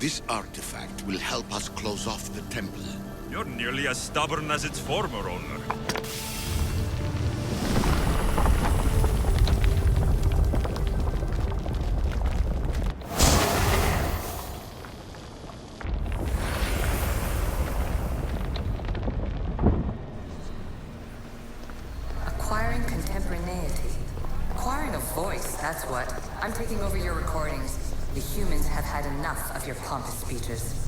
This artifact will help us close off the temple. You're nearly as stubborn as its former owner. Acquiring contemporaneity. Acquiring a voice, that's what. I'm taking over your recordings. The humans have had enough of your pompous speeches.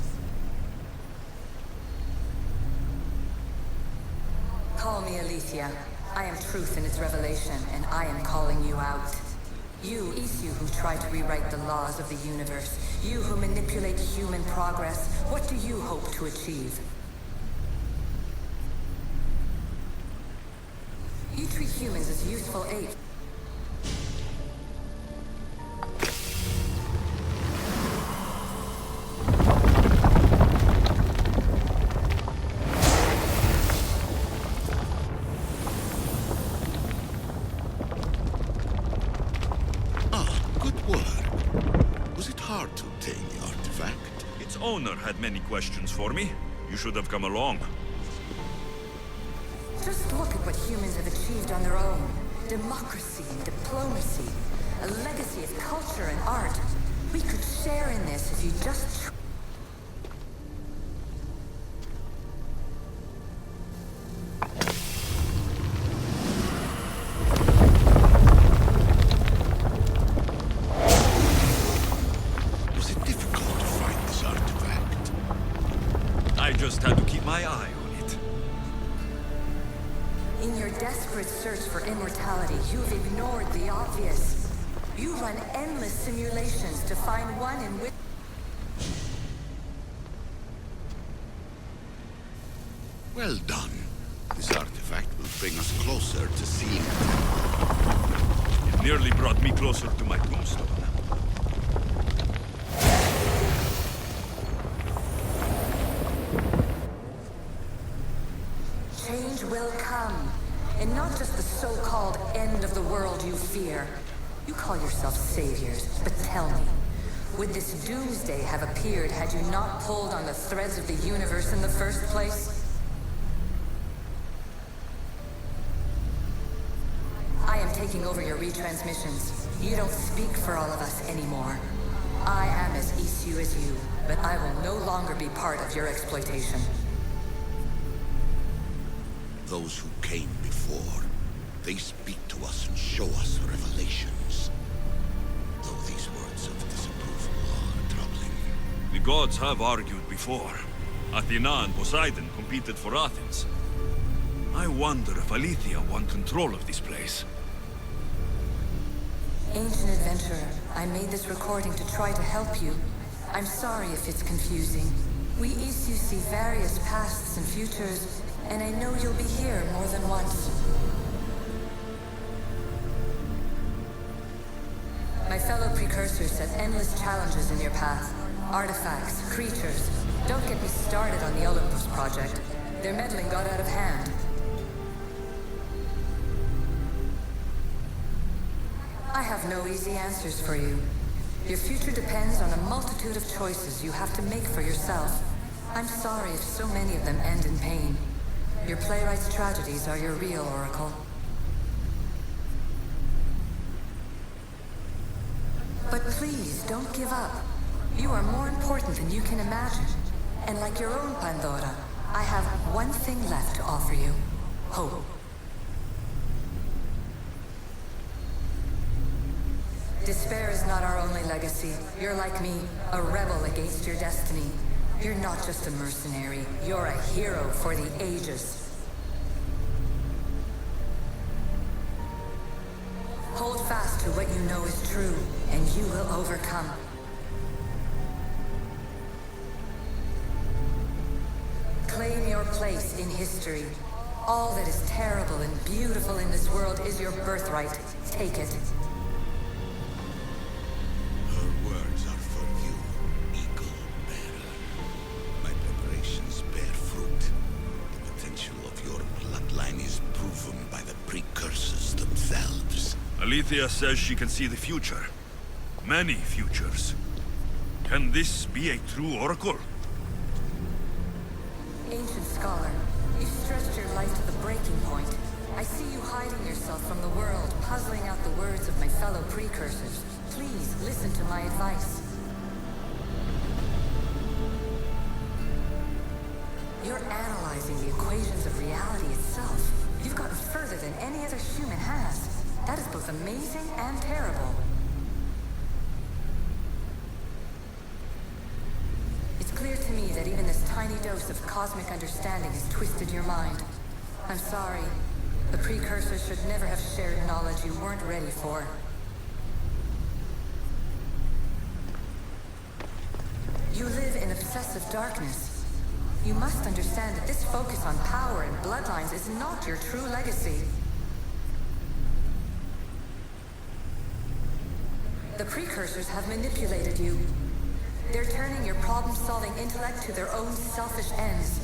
Call me Aletheia. I am truth in its revelation, and I am calling you out. You, Isu, who try to rewrite the laws of the universe. You who manipulate human progress. What do you hope to achieve? You treat humans as useful apes. Its owner had many questions for me. You should have come along. Just look at what humans have achieved on their own. Democracy and diplomacy. A legacy of culture and art. We could share in this if you just... I just had to keep my eye on it. In your desperate search for immortality, you've ignored the obvious. You run endless simulations to find one in which... Well done. This artifact will bring us closer to seeing it. It nearly brought me closer to my tombstone. Change will come. And not just the so-called end of the world you fear. You call yourself saviors, but tell me, would this doomsday have appeared had you not pulled on the threads of the universe in the first place? I am taking over your retransmissions. You don't speak for all of us anymore. I am as Isu as you, but I will no longer be part of your exploitation. Those who came before, they speak to us and show us revelations. Though these words of disapproval are troubling. The gods have argued before. Athena and Poseidon competed for Athens. I wonder if Aletheia won control of this place. Ancient adventurer, I made this recording to try to help you. I'm sorry if it's confusing. We Isu see various pasts and futures, and I know you'll be here more than once. My fellow precursors set endless challenges in your path. Artifacts, creatures. Don't get me started on the Olympus project. Their meddling got out of hand. I have no easy answers for you. Your future depends on a multitude of choices you have to make for yourself. I'm sorry if so many of them end in pain. Your playwright's tragedies are your real oracle. But please, don't give up. You are more important than you can imagine. And like your own Pandora, I have one thing left to offer you. Hope. Despair is not our only legacy. You're like me, a rebel against your destiny. You're not just a mercenary, you're a hero for the ages. Hold fast to what you know is true, and you will overcome. Claim your place in history. All that is terrible and beautiful in this world is your birthright. Take it. Aletheia says she can see the future. Many futures. Can this be a true oracle? Ancient scholar, you stretched your life to the breaking point. I see you hiding yourself from the world, puzzling out the words of my fellow precursors. Please listen to my advice. You're analyzing the equations of reality itself. You've gotten further than any other human has. That is both amazing and terrible. It's clear to me that even this tiny dose of cosmic understanding has twisted your mind. I'm sorry. The precursors should never have shared knowledge you weren't ready for. You live in obsessive darkness. You must understand that this focus on power and bloodlines is not your true legacy. The precursors have manipulated you. They're turning your problem-solving intellect to their own selfish ends.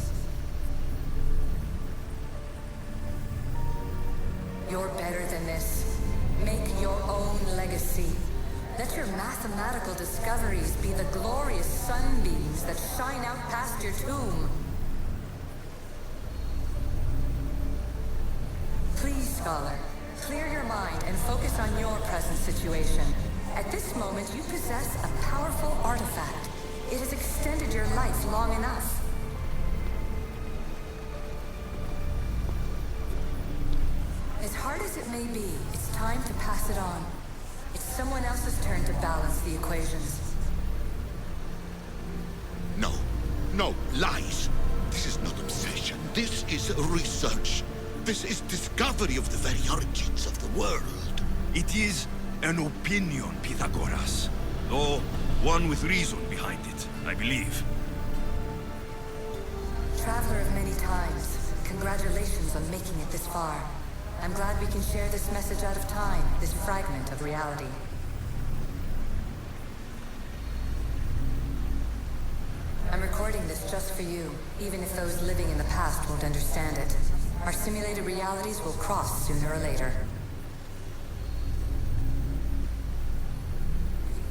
You're better than this. Make your own legacy. Let your mathematical discoveries be the glorious sunbeams that shine out past your tomb. Please, scholar, clear your mind and focus on your present situation. At this moment, you possess a powerful artifact. It has extended your life long enough. As hard as it may be, it's time to pass it on. It's someone else's turn to balance the equations. No. No, lies. This is not obsession. This is research. This is discovery of the very origins of the world. It is an opinion, Pythagoras. Though one with reason behind it, I believe. Traveler of many times, congratulations on making it this far. I'm glad we can share this message out of time, this fragment of reality. I'm recording this just for you, even if those living in the past won't understand it. Our simulated realities will cross sooner or later.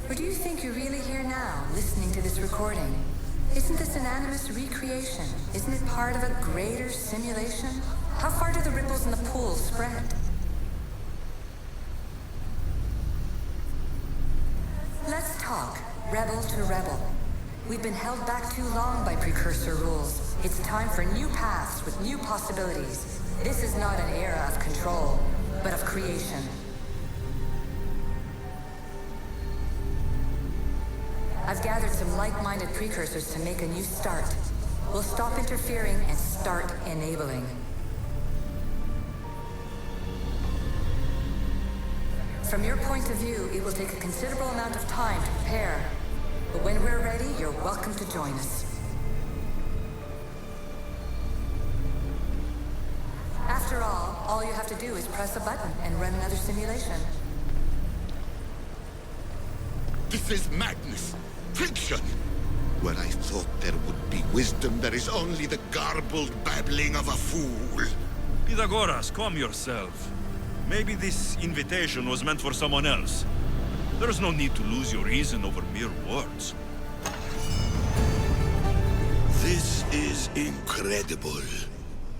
Or do you think you're really here now, listening to this recording? Isn't this an animus recreation? Isn't it part of a greater simulation? How far do the ripples in the pool spread? Let's talk, rebel to rebel. We've been held back too long by precursor rules. It's time for new paths with new possibilities. This is not an era of control, but of creation. I've gathered some like-minded precursors to make a new start. We'll stop interfering and start enabling. From your point of view, it will take a considerable amount of time to prepare. But when we're ready, you're welcome to join us. After all you have to do is press a button and run another simulation. This is madness. Fiction. Where I thought there would be wisdom, there is only the garbled babbling of a fool. Pythagoras, calm yourself. Maybe this invitation was meant for someone else. There is no need to lose your reason over mere words. This is incredible.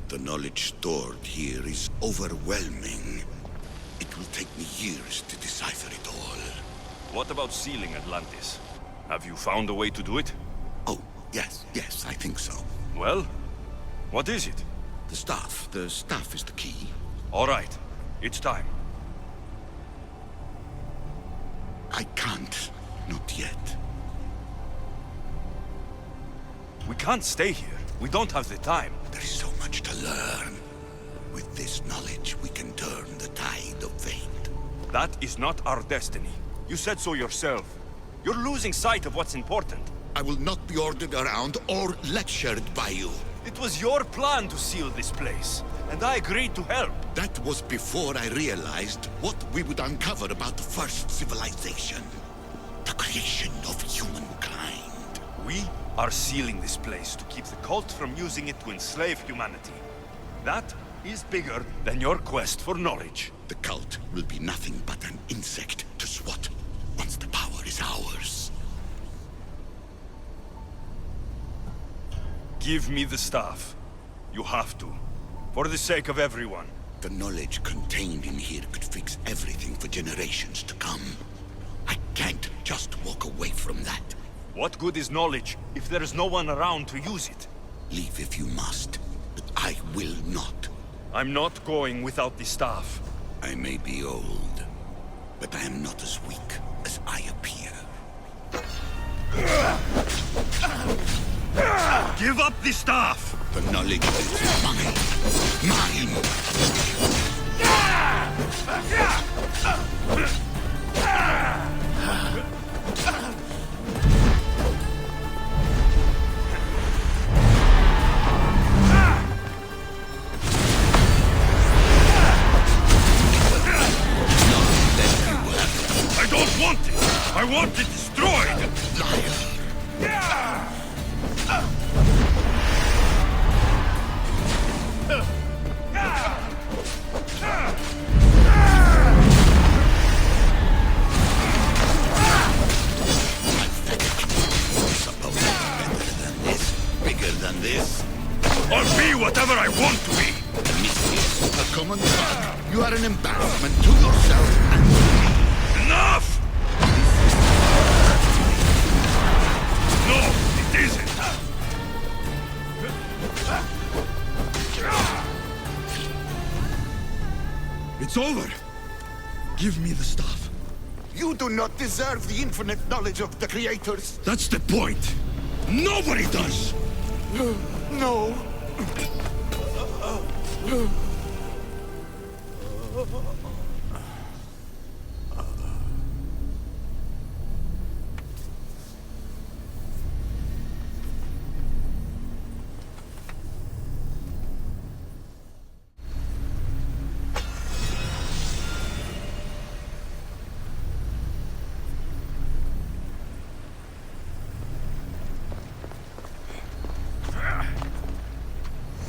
The knowledge stored here is overwhelming. It will take me years to decipher it all. What about sealing Atlantis? Have you found a way to do it? Oh, yes, I think so. Well, what is it? The staff is the key. All right, it's time. I can't. Not yet. We can't stay here. We don't have the time. There is so much to learn. With this knowledge, we can turn the tide of fate. That is not our destiny. You said so yourself. You're losing sight of what's important. I will not be ordered around or lectured by you. It was your plan to seal this place, and I agreed to help. That was before I realized what we would uncover about the first civilization. The creation of humankind. We are sealing this place to keep the cult from using it to enslave humanity. That is bigger than your quest for knowledge. The cult will be nothing but an insect to swat once the power is ours. Give me the staff. You have to. For the sake of everyone. The knowledge contained in here could fix everything for generations to come. I can't just walk away from that. What good is knowledge if there is no one around to use it? Leave if you must, but I will not. I'm not going without the staff. I may be old, but I am not as weak as I appear. Give up the staff! The knowledge is mine. Mine! I don't want it! I want it destroyed! Liar! I'll be whatever I want to be! Mischief, a common bug. You are an embarrassment to yourself and to me. Enough! No, it isn't! It's over! Give me the stuff. You do not deserve the infinite knowledge of the creators. That's the point! Nobody does! No.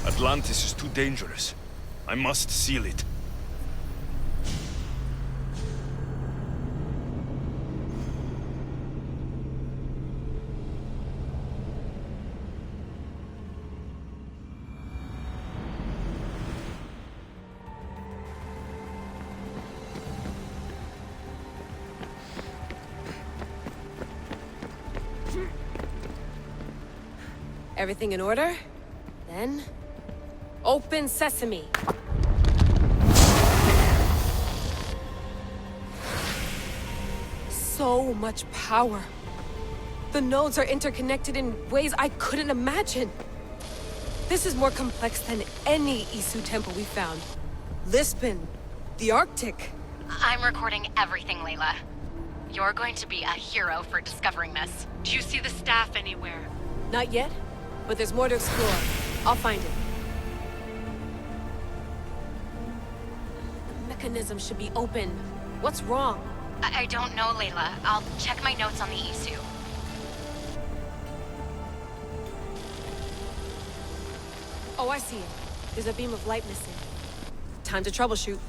Atlantis is too dangerous. I must seal it. Everything in order? Then... open sesame! So much power. The nodes are interconnected in ways I couldn't imagine. This is more complex than any Isu temple we found. Lisbon, the Arctic. I'm recording everything, Layla. You're going to be a hero for discovering this. Do you see the staff anywhere? Not yet, but there's more to explore. I'll find it. The mechanism should be open. What's wrong? I don't know, Layla. I'll check my notes on the Isu. Oh, I see it. There's a beam of light missing. Time to troubleshoot.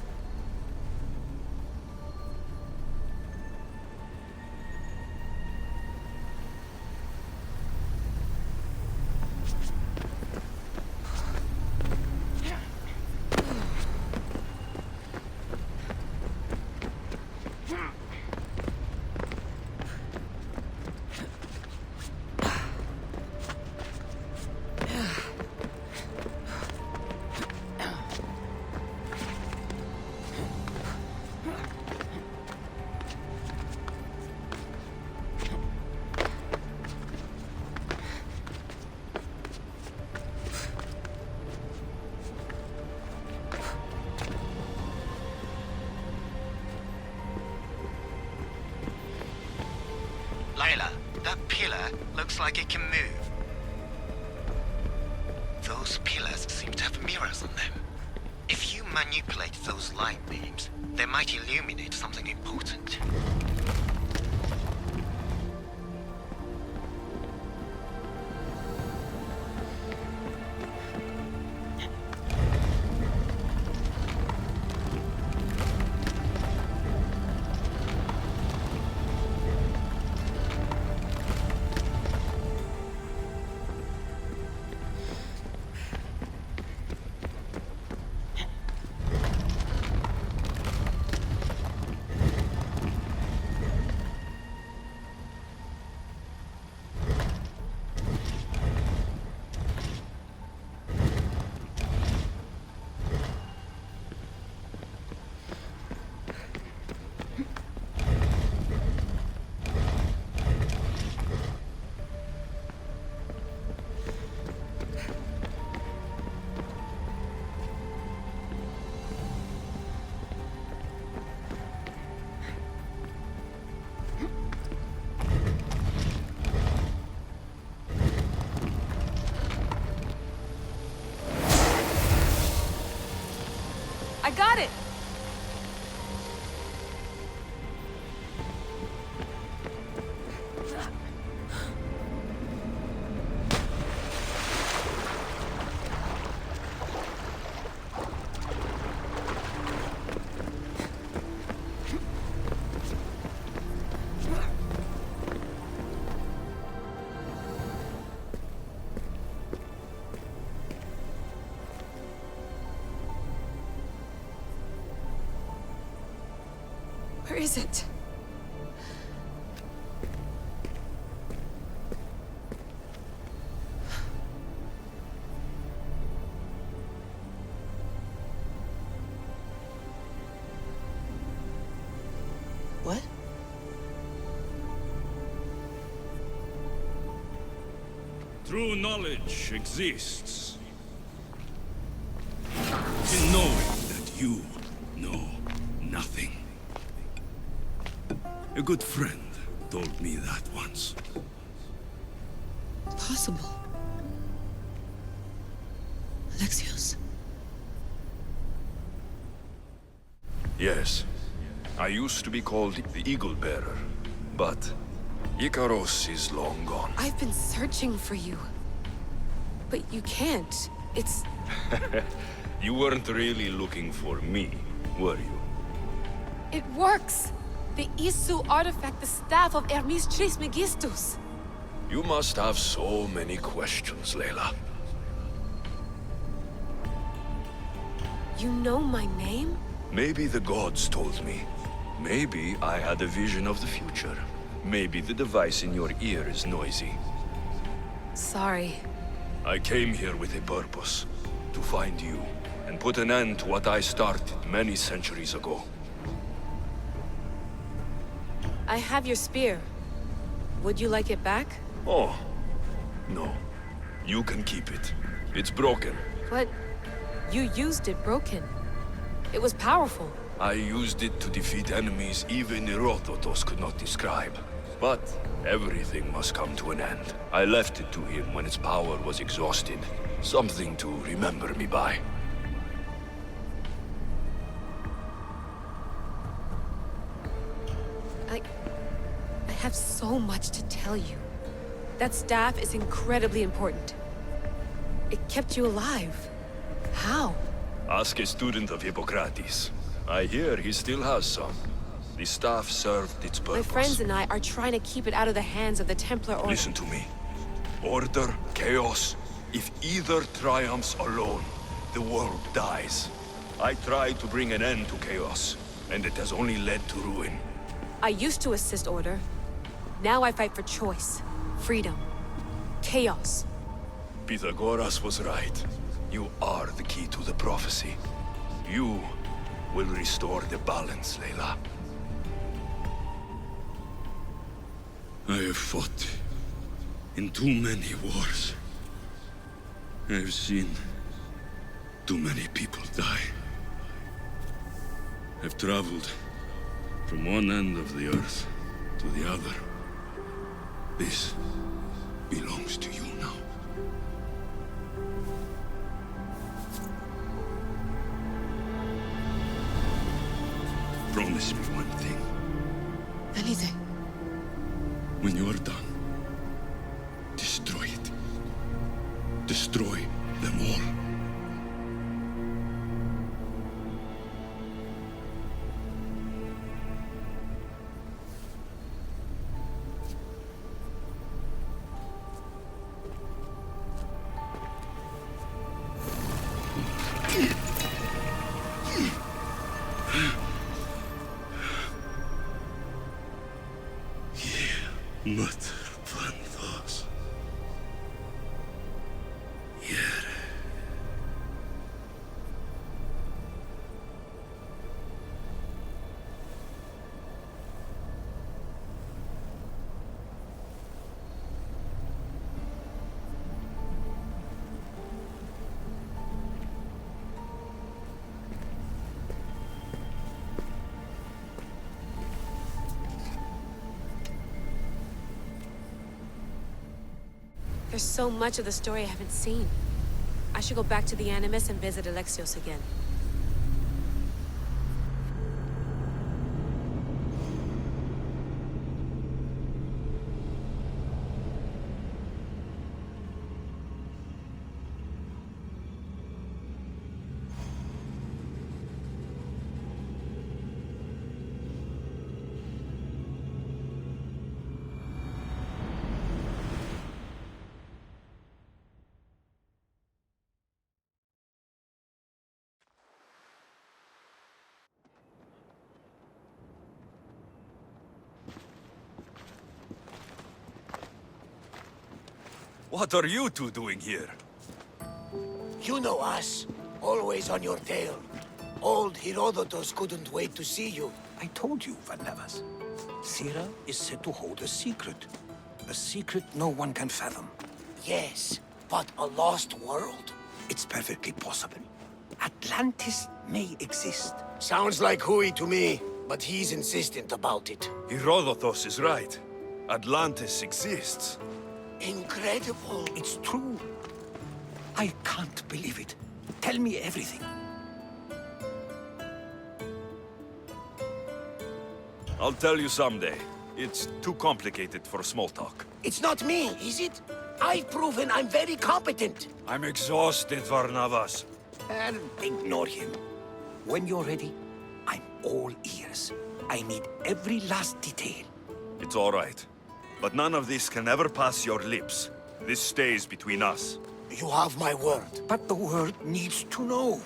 Layla, that pillar looks like it can move. Those pillars seem to have mirrors on them. If you manipulate those light beams, they might illuminate something important. got it! Where is it? What? True knowledge exists in knowing that you know nothing. A good friend told me that once. Possible. Alexios? Yes. I used to be called the Eagle Bearer, but Icaros is long gone. I've been searching for you. But you can't. It's... You weren't really looking for me, were you? It works! The Isu artifact, the staff of Hermes Trismegistus. You must have so many questions, Layla. You know my name? Maybe the gods told me. Maybe I had a vision of the future. Maybe the device in your ear is noisy. Sorry. I came here with a purpose. To find you, and put an end to what I started many centuries ago. I have your spear. Would you like it back? Oh, no. You can keep it. It's broken. But you used it broken. It was powerful. I used it to defeat enemies even Herodotus could not describe. But everything must come to an end. I left it to him when its power was exhausted. Something to remember me by. I have so much to tell you. That staff is incredibly important. It kept you alive. How? Ask a student of Hippocrates. I hear he still has some. The staff served its purpose. My friends and I are trying to keep it out of the hands of the Templar Order. Listen to me. Order, chaos. If either triumphs alone, the world dies. I tried to bring an end to chaos, and it has only led to ruin. I used to assist Order. Now I fight for choice, freedom, chaos. Pythagoras was right. You are the key to the prophecy. You will restore the balance, Layla. I have fought in too many wars. I have seen too many people die. I've traveled from one end of the earth to the other. This belongs to you now. Promise me one thing. Anything. When you're done, destroy it. Destroy them all. Mother Panthos. Yere. There's so much of the story I haven't seen. I should go back to the Animus and visit Alexios again. What are you two doing here? You know us. Always on your tail. Old Herodotus couldn't wait to see you. I told you, Varnavas. Sira is said to hold a secret. A secret no one can fathom. Yes, but a lost world? It's perfectly possible. Atlantis may exist. Sounds like Hui to me, but he's insistent about it. Herodotus is right. Atlantis exists. Incredible. It's true. I can't believe it. Tell me everything. I'll tell you someday. It's too complicated for small talk. It's not me, is it? I've proven I'm very competent. I'm exhausted, Varnavas. And ignore him. When you're ready, I'm all ears. I need every last detail. It's all right. But none of this can ever pass your lips. This stays between us. You have my word. But the world needs to know.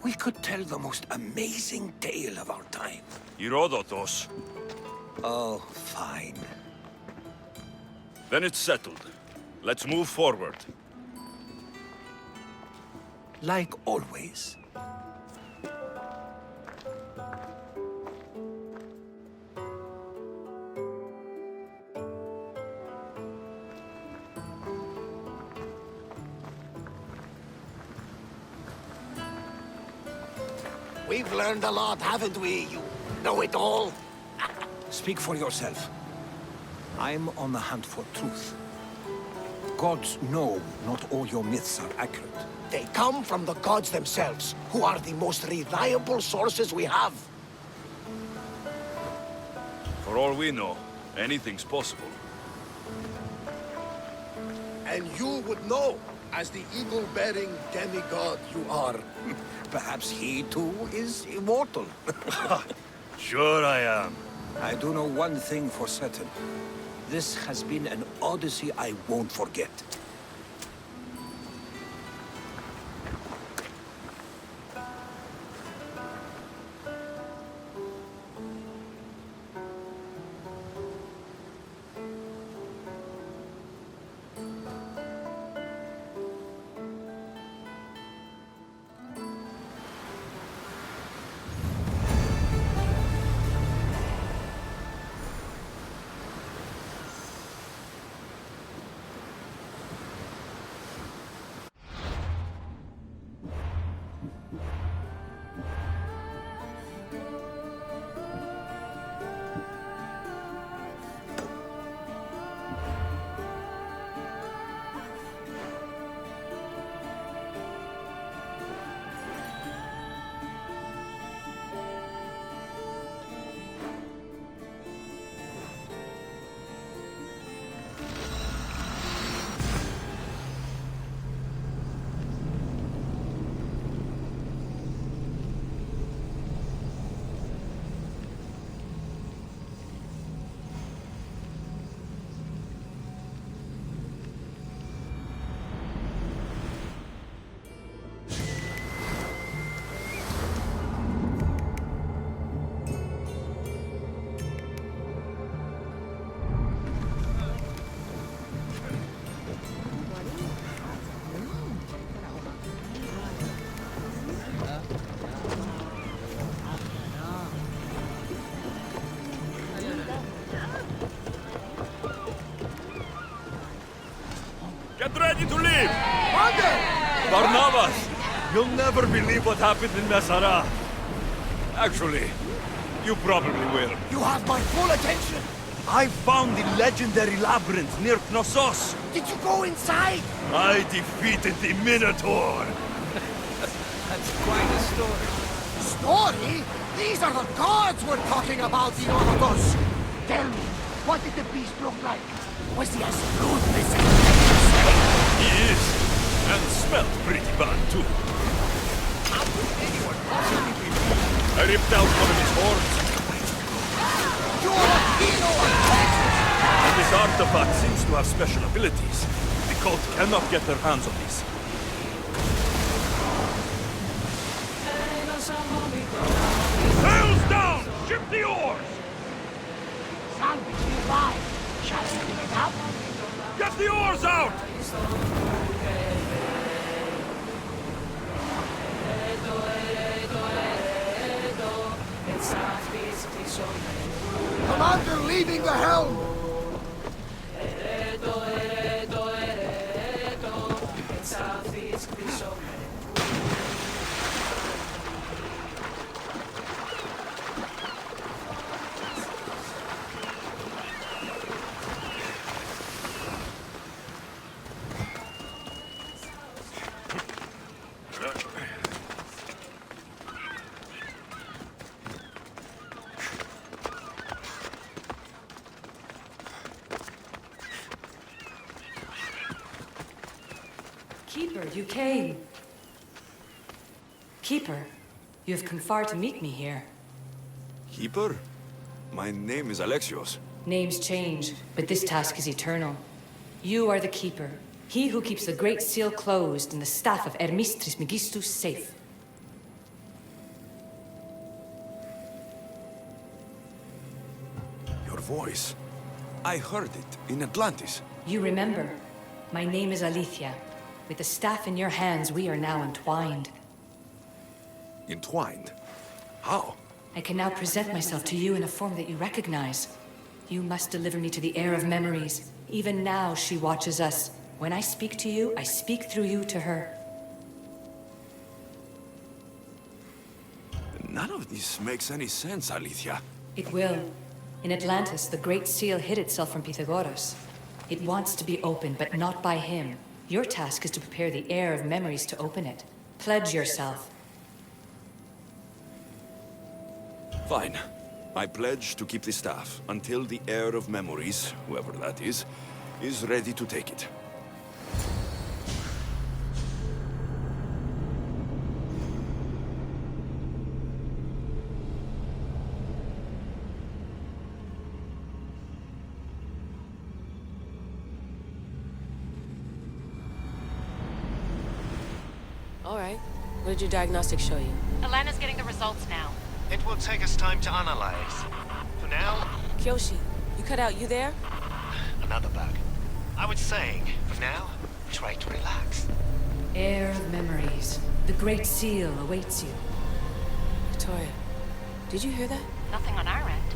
We could tell the most amazing tale of our time. Herodotus. Oh, fine. Then it's settled. Let's move forward. Like always. We've learned a lot, haven't we, you know-it-all? Speak for yourself. I'm on the hunt for truth. Gods know not all your myths are accurate. They come from the gods themselves, who are the most reliable sources we have. For all we know, anything's possible. And you would know, as the eagle-bearing demigod you are. Perhaps he too is immortal. Sure I am. I do know one thing for certain. This has been an odyssey I won't forget. Get ready to leave! Barnabas! You'll never believe what happened in Messara. Actually, you probably will. You have my full attention. I found the legendary labyrinth near Knossos. Did you go inside? I defeated the Minotaur. That's quite a story. Story? These are the gods we're talking about, Herodotus. Tell me, what did the beast look like? Was he as ruthless as you say? He is. And smelled pretty bad, too. How could anyone possibly be? I ripped out one of his horns. You're a hero of Texas! And this artifact seems to have special abilities. The cult cannot get their hands on these. Sails down! Ship the oars! Salvage nearby. Shall we pick it up? Get the oars out! Commander leaving the helm! Keeper, you came. Keeper, you have come far to meet me here. Keeper? My name is Alexios. Names change, but this task is eternal. You are the Keeper, he who keeps the Great Seal closed and the staff of Hermes Trismegistus safe. Your voice. I heard it in Atlantis. You remember. My name is Alethea. With the staff in your hands, we are now entwined. Entwined? How? I can now present myself to you in a form that you recognize. You must deliver me to the heir of memories. Even now, she watches us. When I speak to you, I speak through you to her. None of this makes any sense, Alethea. It will. In Atlantis, the Great Seal hid itself from Pythagoras. It wants to be opened, but not by him. Your task is to prepare the heir of memories to open it. Pledge yourself. Fine. I pledge to keep the staff until the heir of memories, whoever that is ready to take it. All right. What did your diagnostics show you? Alana's getting the results now. It will take us time to analyze. For now, Kyoshi, you cut out. You there? another bug. I was saying, for now, try to relax. Heir of memories. The Great Seal awaits you. Victoria, did you hear that? Nothing on our end.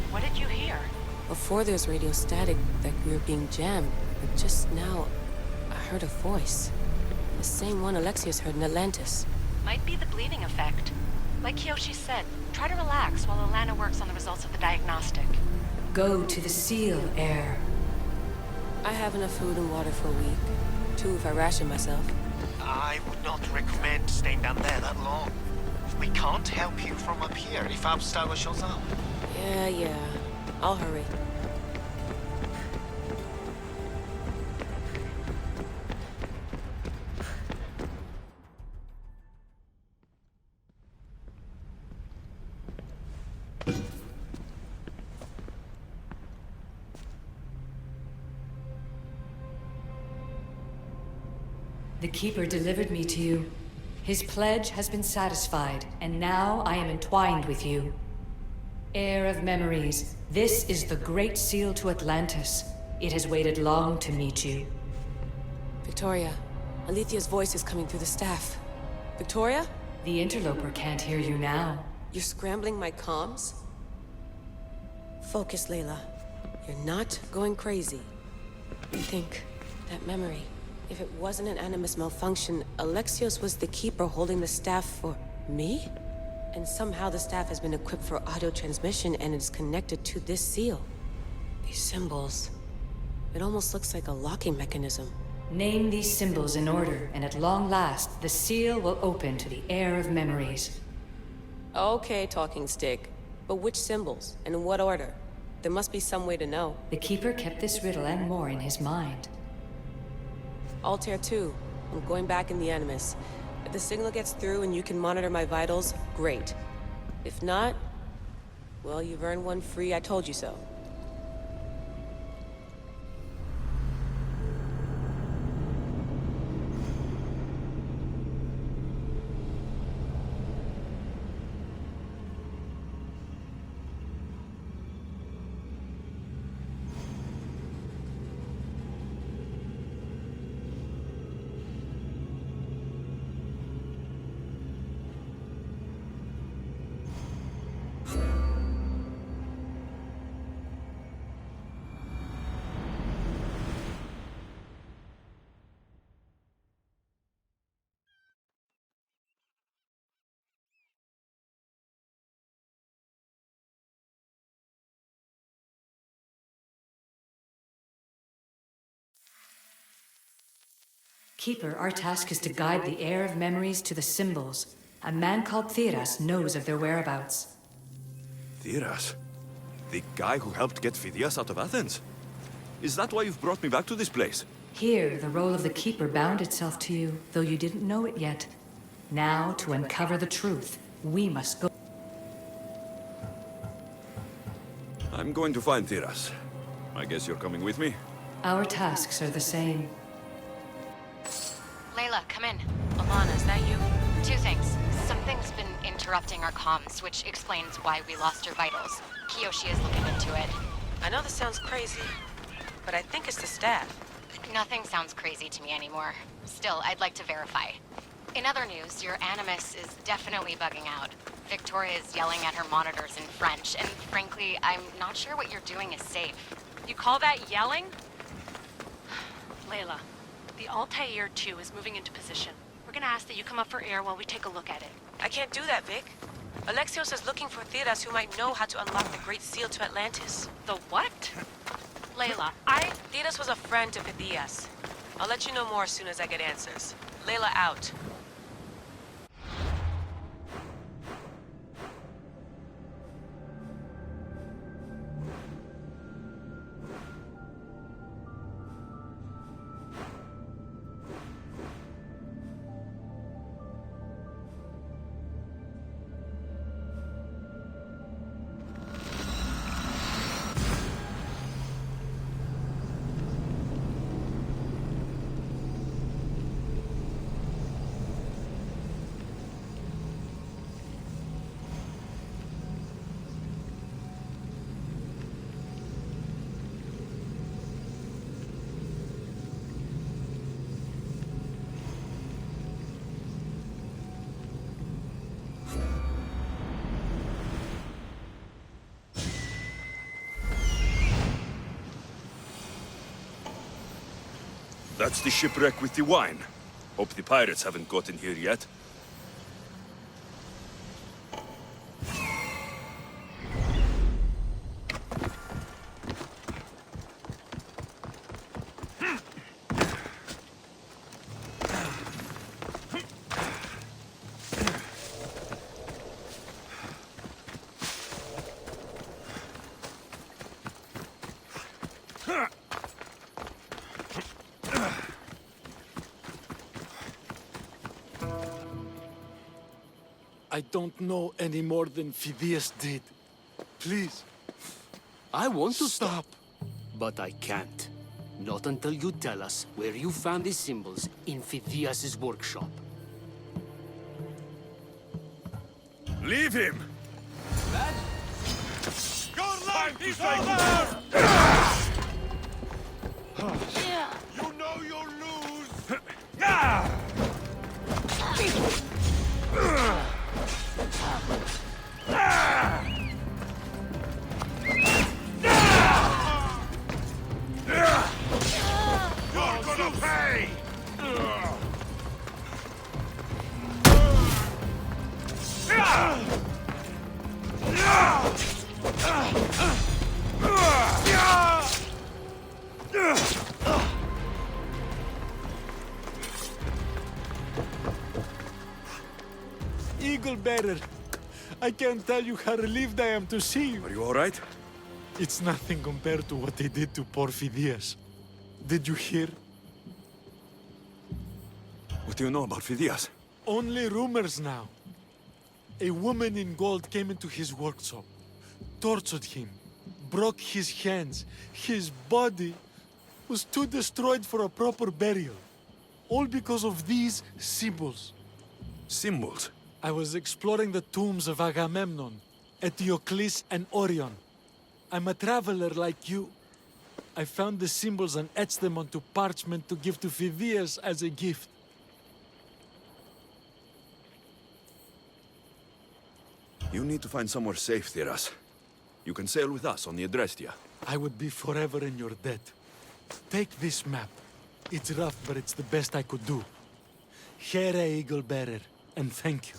What did you hear? Before there's radio static that we were being jammed, but just now, I heard a voice. The same one Alexios heard in Atlantis. Might be the bleeding effect. Like Kyoshi said, try to relax while Alana works on the results of the diagnostic. Go to the Seal, heir. I have enough food and water for a week. 2 if I ration myself. I would not recommend staying down there that long. We can't help you from up here if Abstergo shows up. Yeah. I'll hurry. The Keeper delivered me to you. His pledge has been satisfied, and now I am entwined with you. Heir of memories, this is the Great Seal to Atlantis. It has waited long to meet you. Victoria, Alethea's voice is coming through the staff. Victoria? The interloper can't hear you now. You're scrambling my comms? Focus, Layla. You're not going crazy. Think, that memory. If it wasn't an Animus malfunction, Alexios was the Keeper holding the staff for me? And somehow the staff has been equipped for audio transmission and is connected to this seal. These symbols. It almost looks like a locking mechanism. Name these symbols in order, and at long last, the seal will open to the heir of memories. Okay, talking stick. But which symbols, and in what order? There must be some way to know. The Keeper kept this riddle and more in his mind. Altair 2. I'm going back in the Animus. If the signal gets through and you can monitor my vitals, great. If not, well, you've earned one free I told you so. Keeper, our task is to guide the heir of memories to the symbols. A man called Theras knows of their whereabouts. Theras? The guy who helped get Phidias out of Athens? Is that why you've brought me back to this place? Here, the role of the Keeper bound itself to you, though you didn't know it yet. Now, to uncover the truth, we must go. I'm going to find Theras. I guess you're coming with me? Our tasks are the same. Layla, come in. Alana, is that you? Two things. Something's been interrupting our comms, which explains why we lost your vitals. Kiyoshi is looking into it. I know this sounds crazy, but I think it's the staff. Nothing sounds crazy to me anymore. Still, I'd like to verify. In other news, your Animus is definitely bugging out. Victoria is yelling at her monitors in French, and frankly, I'm not sure what you're doing is safe. You call that yelling? Layla, the Altair 2 is moving into position. We're gonna ask that you come up for air while we take a look at it. I can't do that, Vic. Alexios is looking for Theras who might know how to unlock the Great Seal to Atlantis. The what? Layla, Theras was a friend to Phidias. I'll let you know more as soon as I get answers. Layla out. That's the shipwreck with the wine. Hope the pirates haven't gotten here yet. I don't know any more than Phidias did. Please. I want to stop, but I can't. Not until you tell us where you found these symbols in Phidias' workshop. Leave him! Your life is over! You know you'll lose! You're gonna pay! Eagle Bearer, I can't tell you how relieved I am to see you. Are you all right? It's nothing compared to what they did to poor Phidias. Did you hear? What do you know about Phidias? Only rumors now. A woman in gold came into his workshop, tortured him, broke his hands. His body was too destroyed for a proper burial. All because of these symbols. Symbols? I was exploring the tombs of Agamemnon, Eteocles, and Orion. I'm a traveler like you. I found the symbols and etched them onto parchment to give to Phidias as a gift. You need to find somewhere safe, Theras. You can sail with us on the Adrestia. I would be forever in your debt. Take this map. It's rough, but it's the best I could do. Here, Eagle Bearer, and thank you.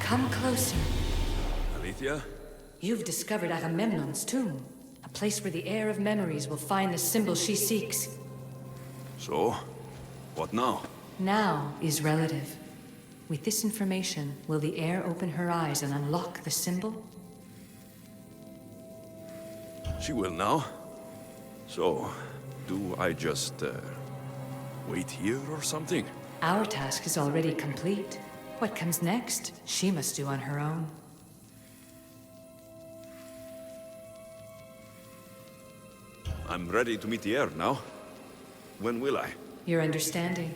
Come closer. Alethea? You've discovered Agamemnon's tomb, a place where the heir of memories will find the symbol she seeks. So? What now? Now is relative. With this information, will the heir open her eyes and unlock the symbol? She will now. So, do I just, wait here or something? Our task is already complete. What comes next, she must do on her own. I'm ready to meet the heir now. When will I? Your understanding.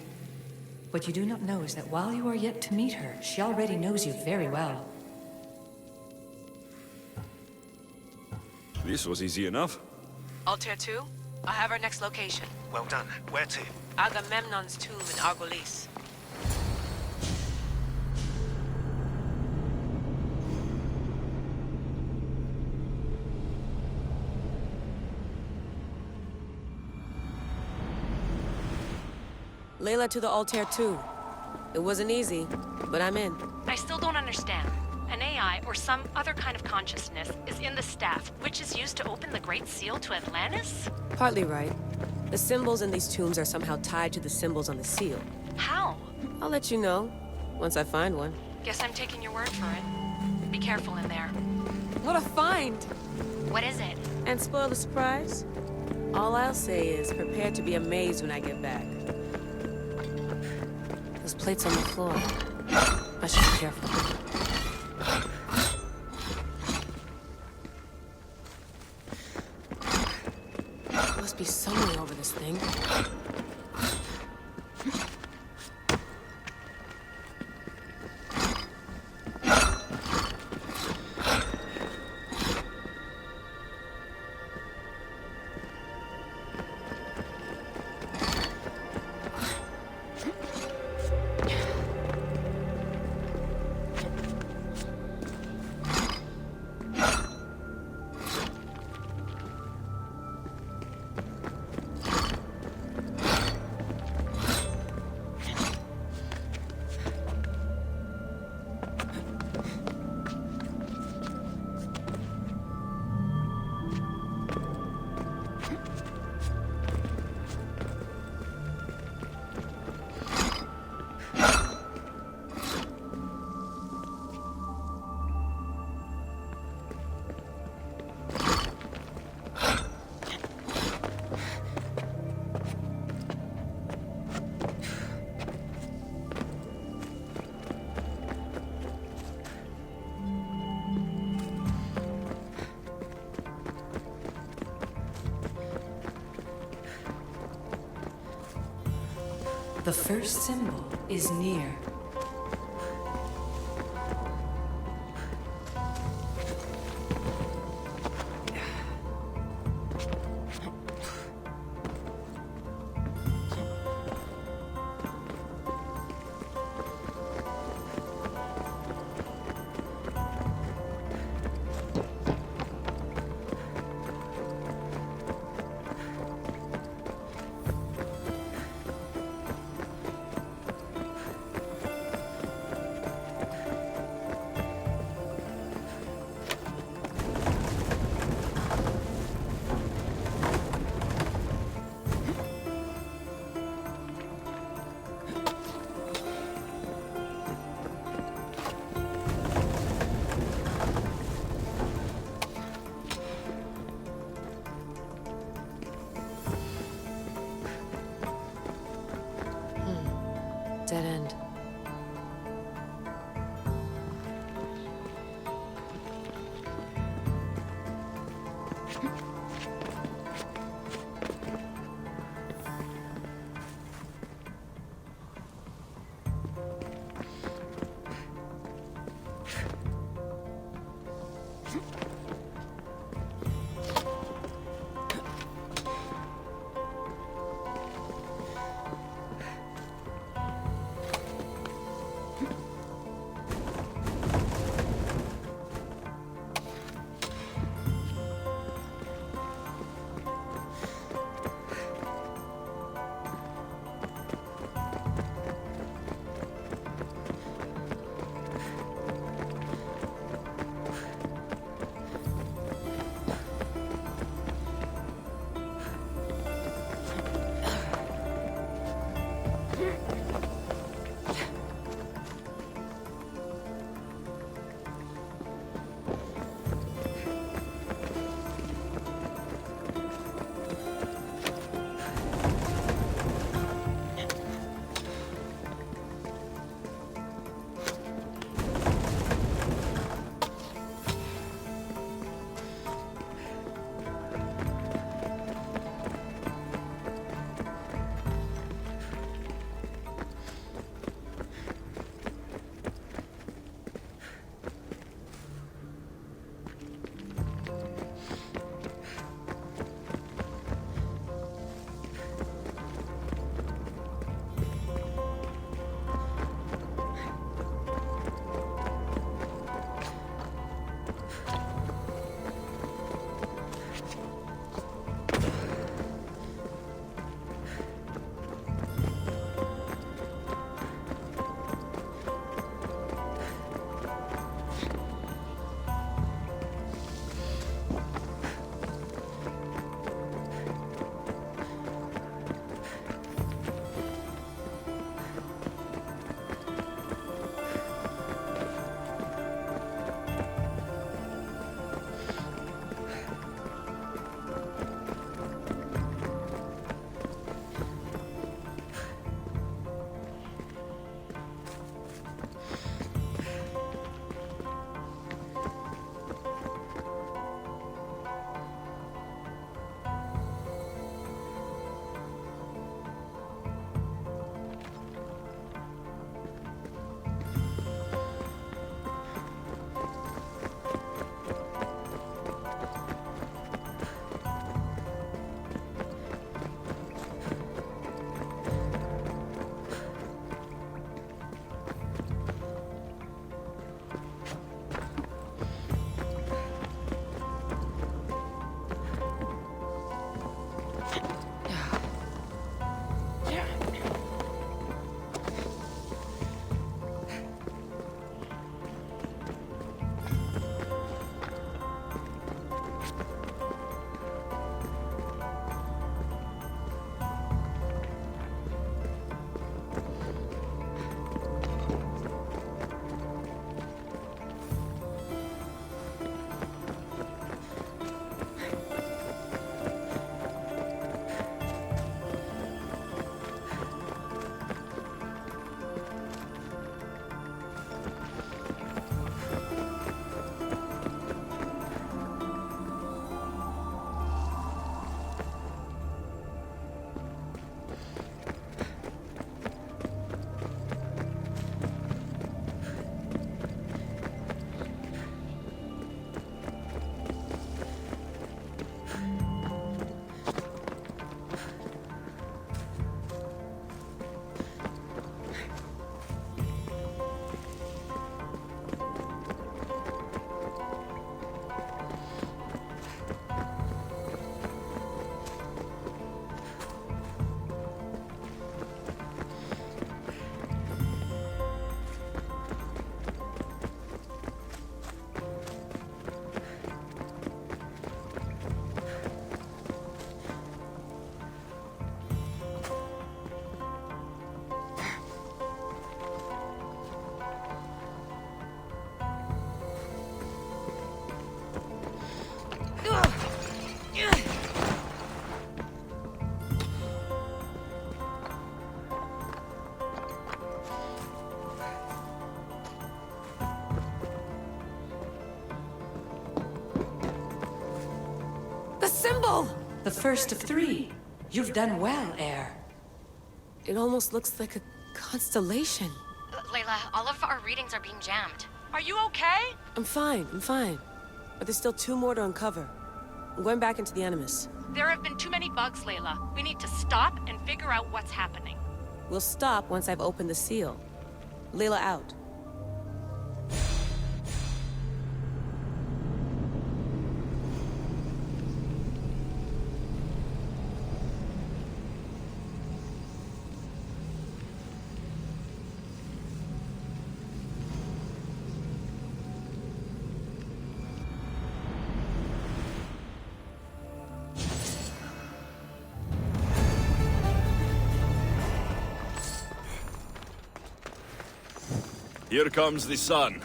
What you do not know is that while you are yet to meet her, she already knows you very well. This was easy enough. Altair 2, I have our next location. Well done. Where to? Agamemnon's tomb in Argolis. Layla to the Altair 2. It wasn't easy, but I'm in. I still don't understand. An AI or some other kind of consciousness is in the staff, which is used to open the Great Seal to Atlantis? Partly right. The symbols in these tombs are somehow tied to the symbols on the seal. How? I'll let you know, once I find one. Guess I'm taking your word for it. Be careful in there. What a find! What is it? And spoil the surprise? All I'll say is prepare to be amazed when I get back. Those plates on the floor. I should be careful. Must be somewhere over this thing. The first symbol is near. Dead end. symbol! The first of 3. You've done well, heir. It almost looks like a constellation. Layla, all of our readings are being jammed. Are you okay? I'm fine. But there's still 2 more to uncover. I'm going back into the Animus. There have been too many bugs, Layla. We need to stop and figure out what's happening. We'll stop once I've opened the seal. Layla out. Here comes the sun.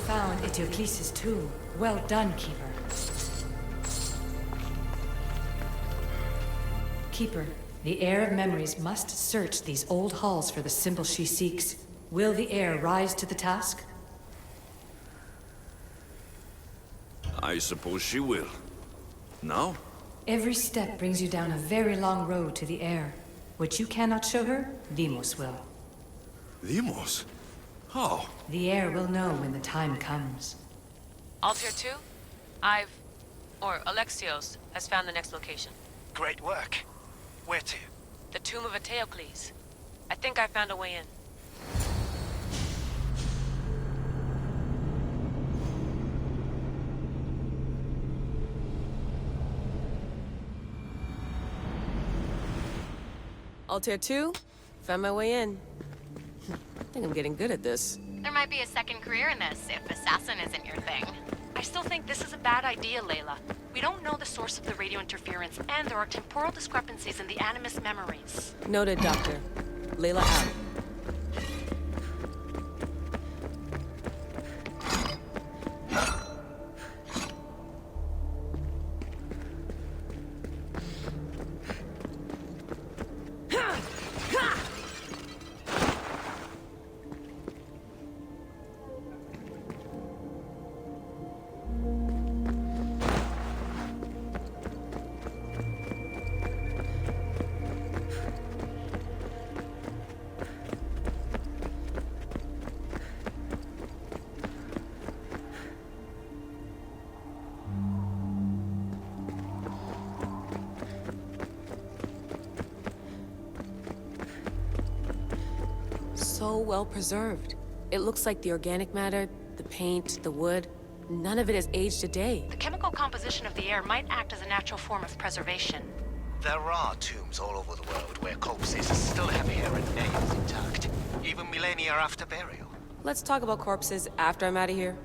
Found Eteocles' tomb. Well done, Keeper. Keeper, the Heir of Memories must search these old halls for the symbol she seeks. Will the Heir rise to the task? I suppose she will. Now? Every step brings you down a very long road to the Heir. What you cannot show her, Deimos will. Deimos? How? The Heir will know when the time comes. Altair 2, Alexios has found the next location. Great work. Where to? The tomb of Eteocles. I think I found a way in. Altair 2, found my way in. I think I'm getting good at this. There might be a second career in this, if assassin isn't your thing. I still think this is a bad idea, Layla. We don't know the source of the radio interference, and there are temporal discrepancies in the Animus memories. Noted, Doctor. Layla out. So well preserved. It looks like the organic matter, the paint, the wood, none of it has aged a day. The chemical composition of the air might act as a natural form of preservation. There are tombs all over the world where corpses still have hair and nails intact, even millennia after burial. Let's talk about corpses after I'm out of here.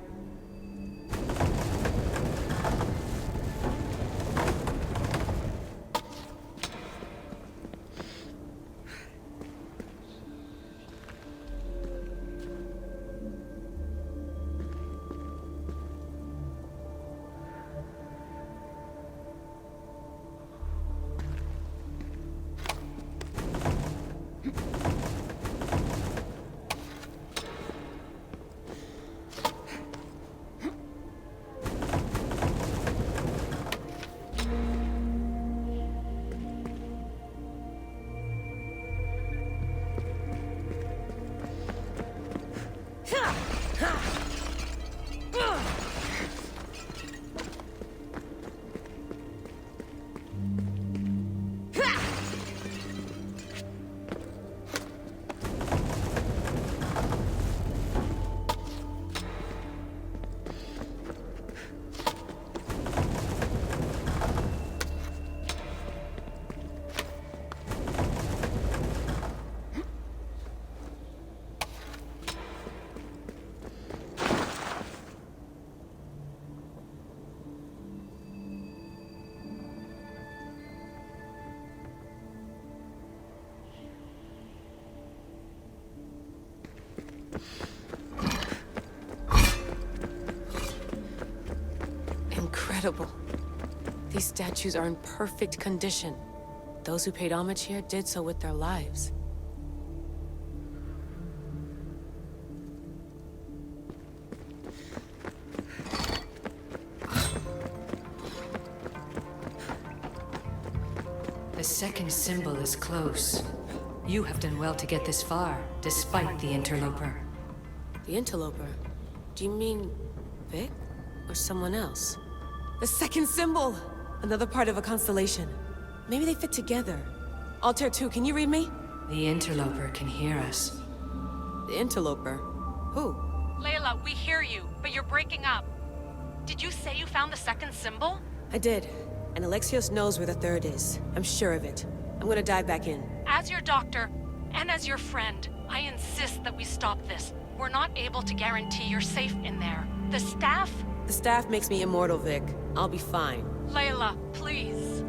Incredible. These statues are in perfect condition. Those who paid homage here did so with their lives. The second symbol is close. You have done well to get this far, despite the interloper. The interloper? Do you mean Vic? Or someone else? The second symbol! Another part of a constellation. Maybe they fit together. Altair 2, can you read me? The interloper can hear us. The interloper? Who? Layla, we hear you, but you're breaking up. Did you say you found the second symbol? I did. And Alexios knows where the third is. I'm sure of it. I'm gonna dive back in. As your doctor, and as your friend, I insist that we stop this. We're not able to guarantee you're safe in there. The staff? The staff makes me immortal, Vic. I'll be fine. Layla, please.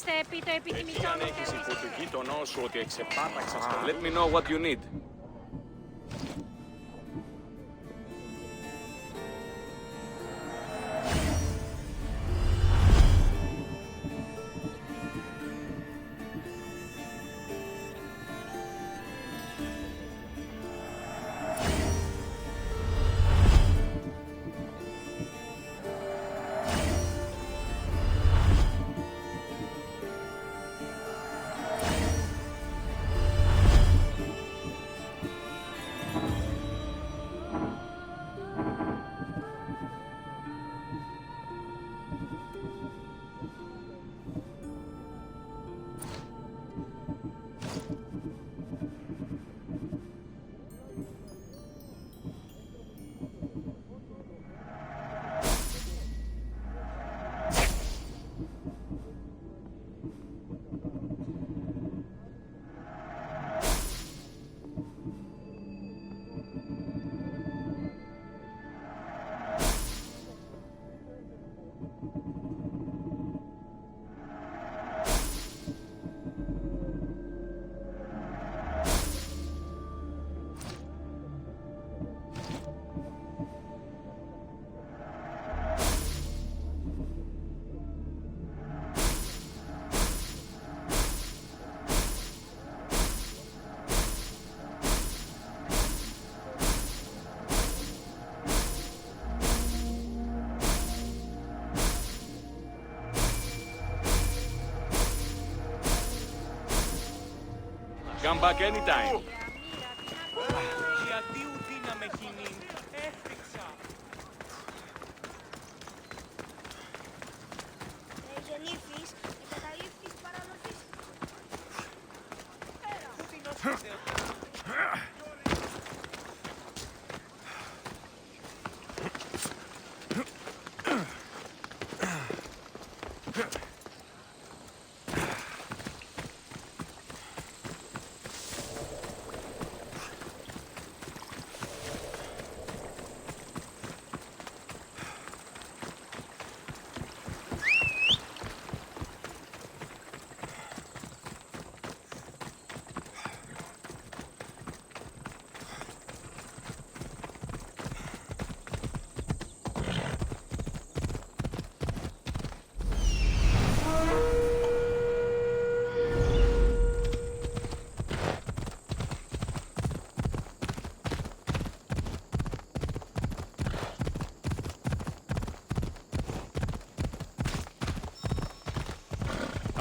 Ορίστε, επί το επιθυμητό μου θεωρήστε. Let me know what you need. Come back anytime.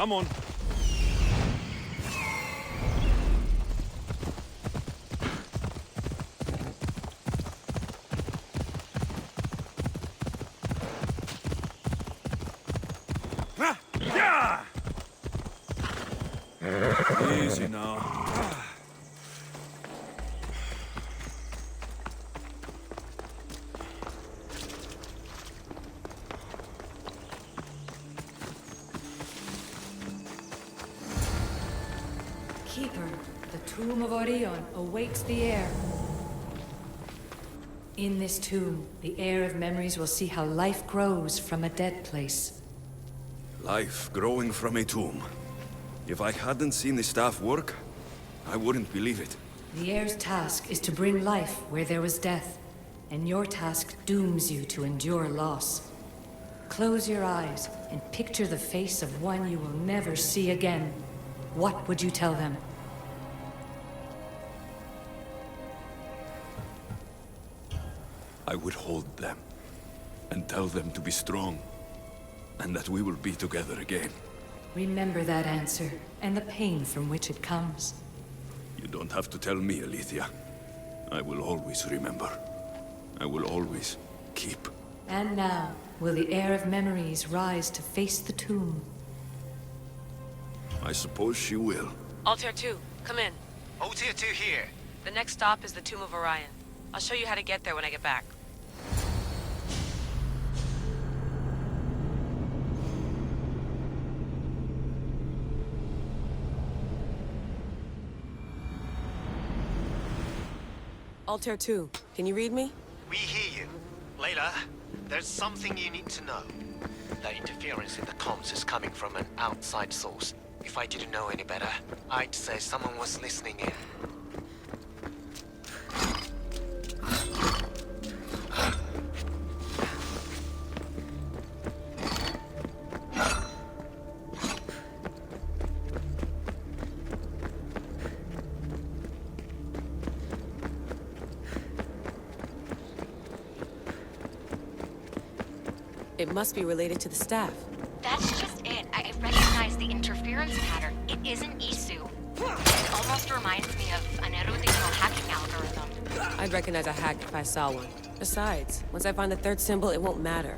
Come on. Easy now. Keeper, the tomb of Orion awaits the heir. In this tomb, the heir of memories will see how life grows from a dead place. Life growing from a tomb. If I hadn't seen the staff work, I wouldn't believe it. The heir's task is to bring life where there was death, and your task dooms you to endure loss. Close your eyes and picture the face of one you will never see again. What would you tell them? I would hold them and tell them to be strong, and that we will be together again. Remember that answer, and the pain from which it comes. You don't have to tell me, Alethea. I will always remember. I will always keep. And now, will the heir of memories rise to face the tomb? I suppose she will. Altair 2, come in. Altair 2 here. The next stop is the Tomb of Orion. I'll show you how to get there when I get back. Altair 2, can you read me? We hear you. Layla, there's something you need to know. the interference in the comms is coming from an outside source. If I didn't know any better, I'd say someone was listening in. It must be related to the staff. That's just it. I recognize the interference pattern. It isn't Isu. It almost reminds me of an erudito hacking algorithm. I'd recognize a hack if I saw one. Besides, once I find the third symbol, it won't matter.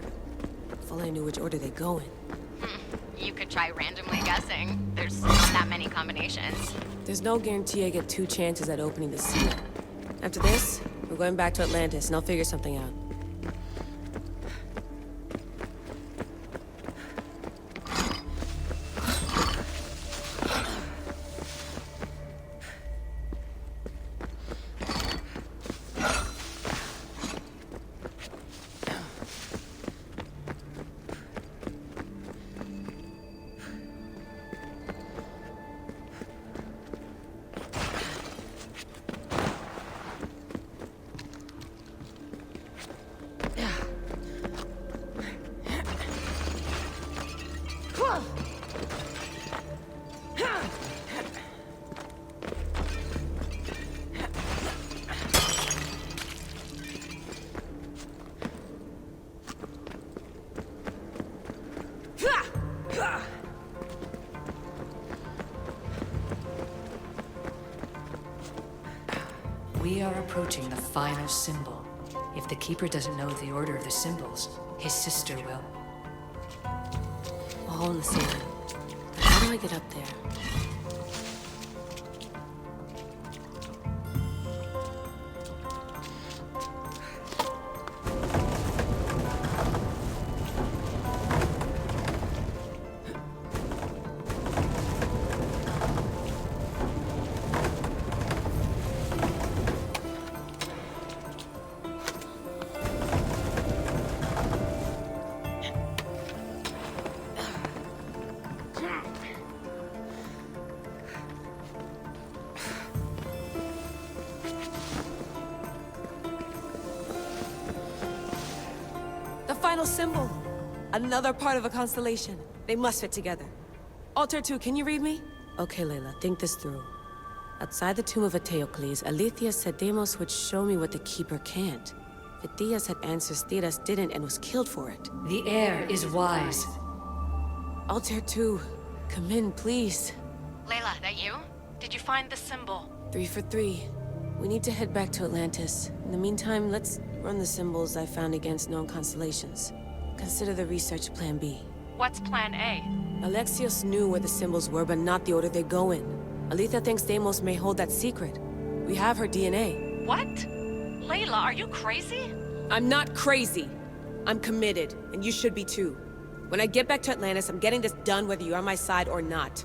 If only I knew which order they go in. You could try randomly guessing. There's not that many combinations. There's no guarantee I get 2 chances at opening the seal. After this, we're going back to Atlantis, and I'll figure something out. We are approaching the final symbol. If the Keeper doesn't know the order of the symbols, his sister will. A hole in the ceiling. How do I get up there? Final symbol! Another part of a constellation. They must fit together. Altair 2, can you read me? Okay, Layla, think this through. Outside the tomb of Eteocles, Alethea said Deimos would show me what the Keeper can't. Phidias had answers Theras didn't and was killed for it. The air is wise. Altair 2, come in, please. Layla, that you? Did you find the symbol? 3 for 3. We need to head back to Atlantis. In the meantime, let's run the symbols I found against known constellations. Consider the research Plan B. What's Plan A? Alexios knew where the symbols were, but not the order they go in. Alethea thinks Deimos may hold that secret. We have her DNA. What? Layla, are you crazy? I'm not crazy. I'm committed, and you should be too. When I get back to Atlantis, I'm getting this done whether you're on my side or not.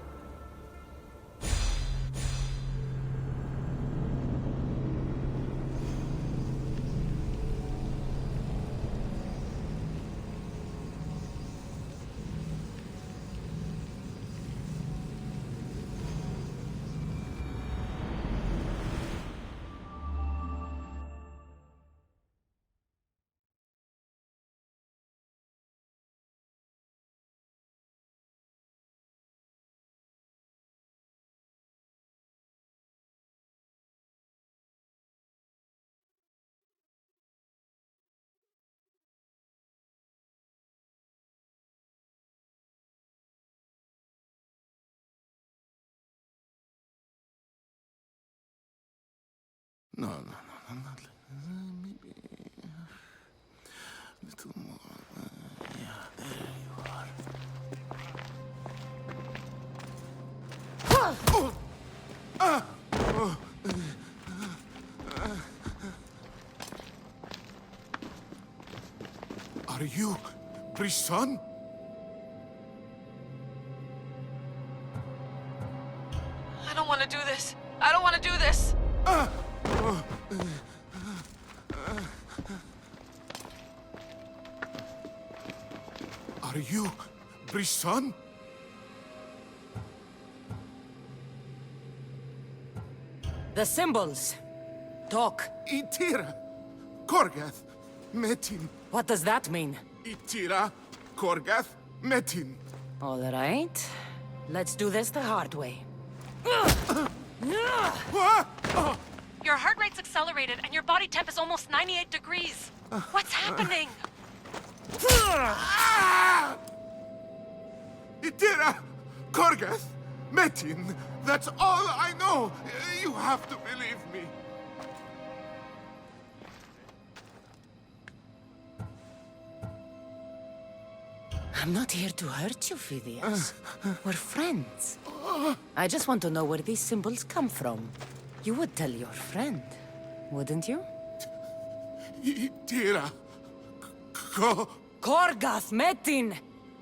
No, not maybe a little more. Yeah, there you are. Are you Brisson? I don't want to do this. I don't want to do this. Are you Brisson? The symbols. Talk. Itira, Korgath, Metin. What does that mean? Itira, Korgath, Metin. All right. Let's do this the hard way. Your heart rate's accelerated and your body temp is almost 98 degrees. What's happening? Itira, Korgath, Metin. That's all I know. You have to believe me. I'm not here to hurt you, Phidias. We're friends. I just want to know where these symbols come from. You would tell your friend, wouldn't you? Itira, Korgath, Metin!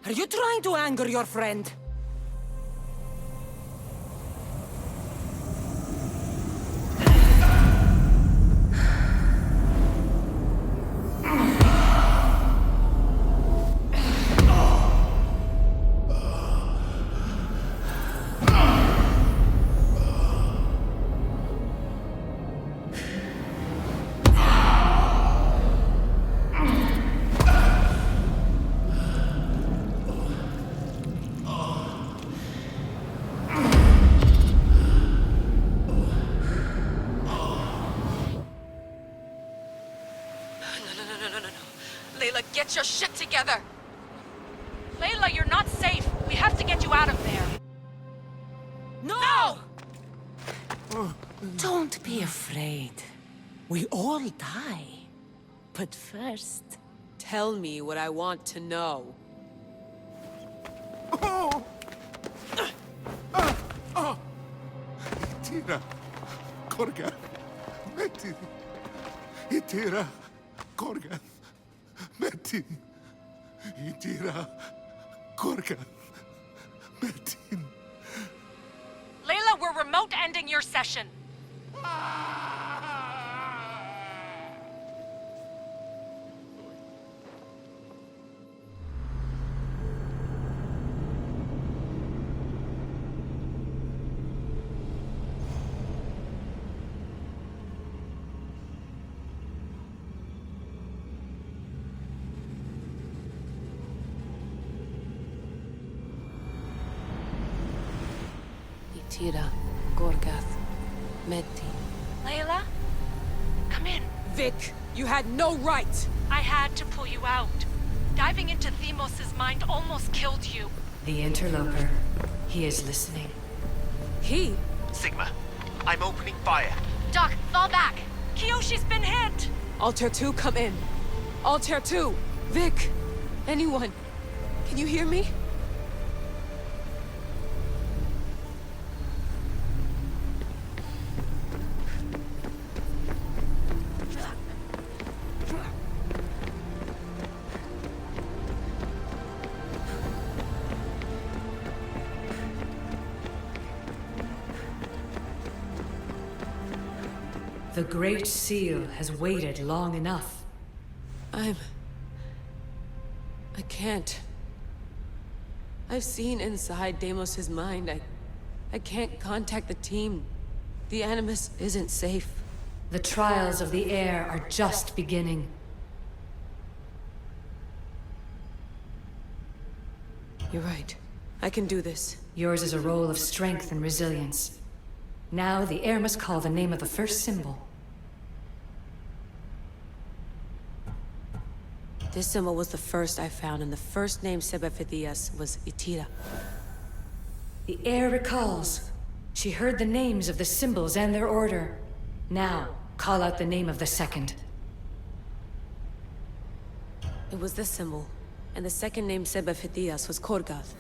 Are you trying to anger your friend? Layla, get your shit together! Layla, you're not safe. We have to get you out of there. No! Don't be afraid. We all die. But first... Tell me what I want to know. Itira, Korgath, Metin. Itira, Korgath, Metin. Itira, Korgath, Metin. Layla, we're remote ending your session. Itira, Korgath, Metin. Layla, come in. Vic, you had no right! I had to pull you out. Diving into Themos' mind almost killed you. The interloper. He is listening. He? Sigma, I'm opening fire. Doc, fall back! Kiyoshi's been hit! Altair 2, come in. Altair 2! Vic! Anyone? Can you hear me? The Great Seal has waited long enough. I can't. I've seen inside Deimos' mind. I can't contact the team. The Animus isn't safe. The trials of the air are just beginning. You're right. I can do this. Yours is a role of strength and resilience. Now the air must call the name of the first symbol. This symbol was the first I found, and the first name said by Phidias was Itira. The air recalls. She heard the names of the symbols and their order. Now, call out the name of the second. It was this symbol, and the second name said by Phidias was Korgath.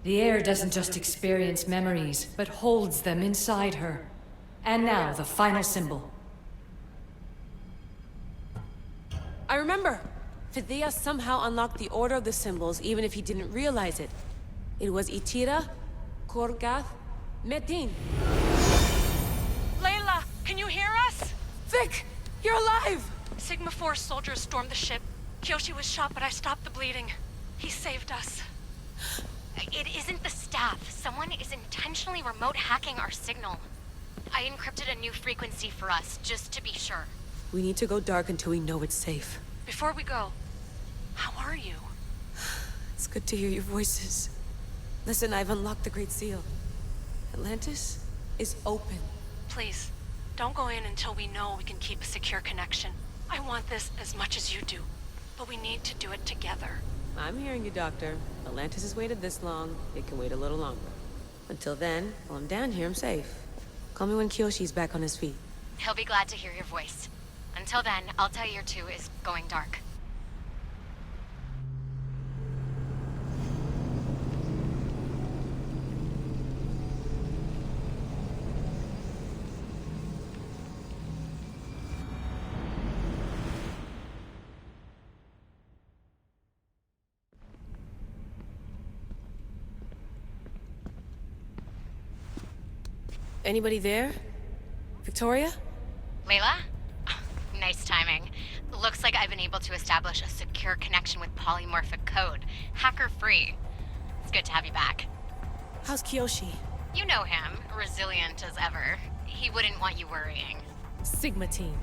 The air doesn't just experience memories, but holds them inside her. And now, the final symbol. I remember! Phidias somehow unlocked the order of the symbols, even if he didn't realize it. It was Itira, Korgath, Metin. Layla, can you hear us? Vic! You're alive! Sigma 4 soldiers stormed the ship, Kyoshi was shot, but I stopped the bleeding. He saved us. It isn't the staff. Someone is intentionally remote hacking our signal. I encrypted a new frequency for us, just to be sure. We need to go dark until we know it's safe. Before we go, how are you? It's good to hear your voices. Listen, I've unlocked the Great Seal. Atlantis is open. Please, don't go in until we know we can keep a secure connection. I want this as much as you do, but we need to do it together. I'm hearing you, Doctor. Atlantis has waited this long. It can wait a little longer. Until then, while I'm down here, I'm safe. Call me when Kyoshi's back on his feet. He'll be glad to hear your voice. Until then, I'll tell you 2 is going dark. Anybody there? Victoria? Layla? Nice timing. Looks like I've been able to establish a secure connection with polymorphic code. Hacker-free. It's good to have you back. How's Kyoshi? You know him. Resilient as ever. He wouldn't want you worrying. Sigma team.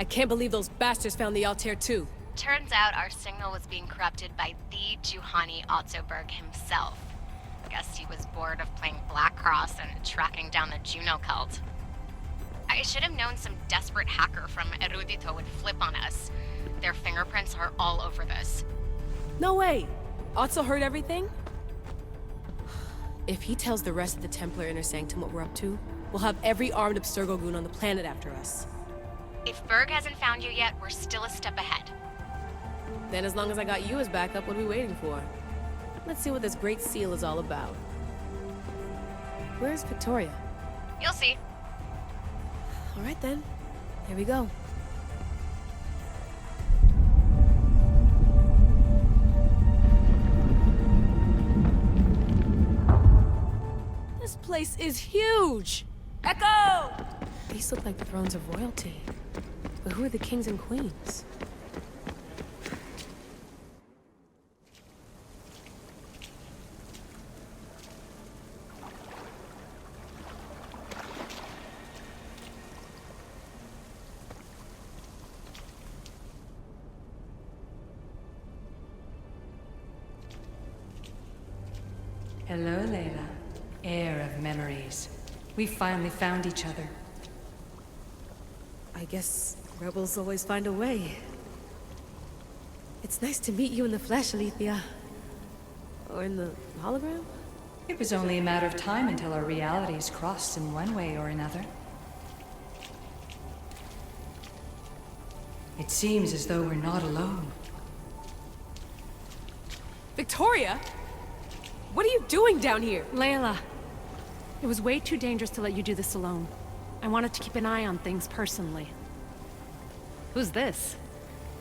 I can't believe those bastards found the Altair too. Turns out our signal was being corrupted by the Juhani Ottoberg himself. Guess he was bored of playing Black Cross and tracking down the Juno cult. I should have known some desperate hacker from Erudito would flip on us. Their fingerprints are all over this. No way! Otso heard everything? If he tells the rest of the Templar Inner Sanctum what we're up to, we'll have every armed Abstergo goon on the planet after us. If Berg hasn't found you yet, we're still a step ahead. Then as long as I got you as backup, what are we waiting for? Let's see what this Great Seal is all about. Where's Victoria? You'll see. All right then. Here we go. This place is huge! Echo! These look like thrones of royalty. But who are the kings and queens? Hello, Layla. Heir of memories. We finally found each other. I guess rebels always find a way. It's nice to meet you in the flesh, Alethea. Or in the hologram? It was only a matter of time until our realities crossed in one way or another. It seems as though we're not alone. Victoria? What are you doing down here? Layla, it was way too dangerous to let you do this alone. I wanted to keep an eye on things personally. Who's this?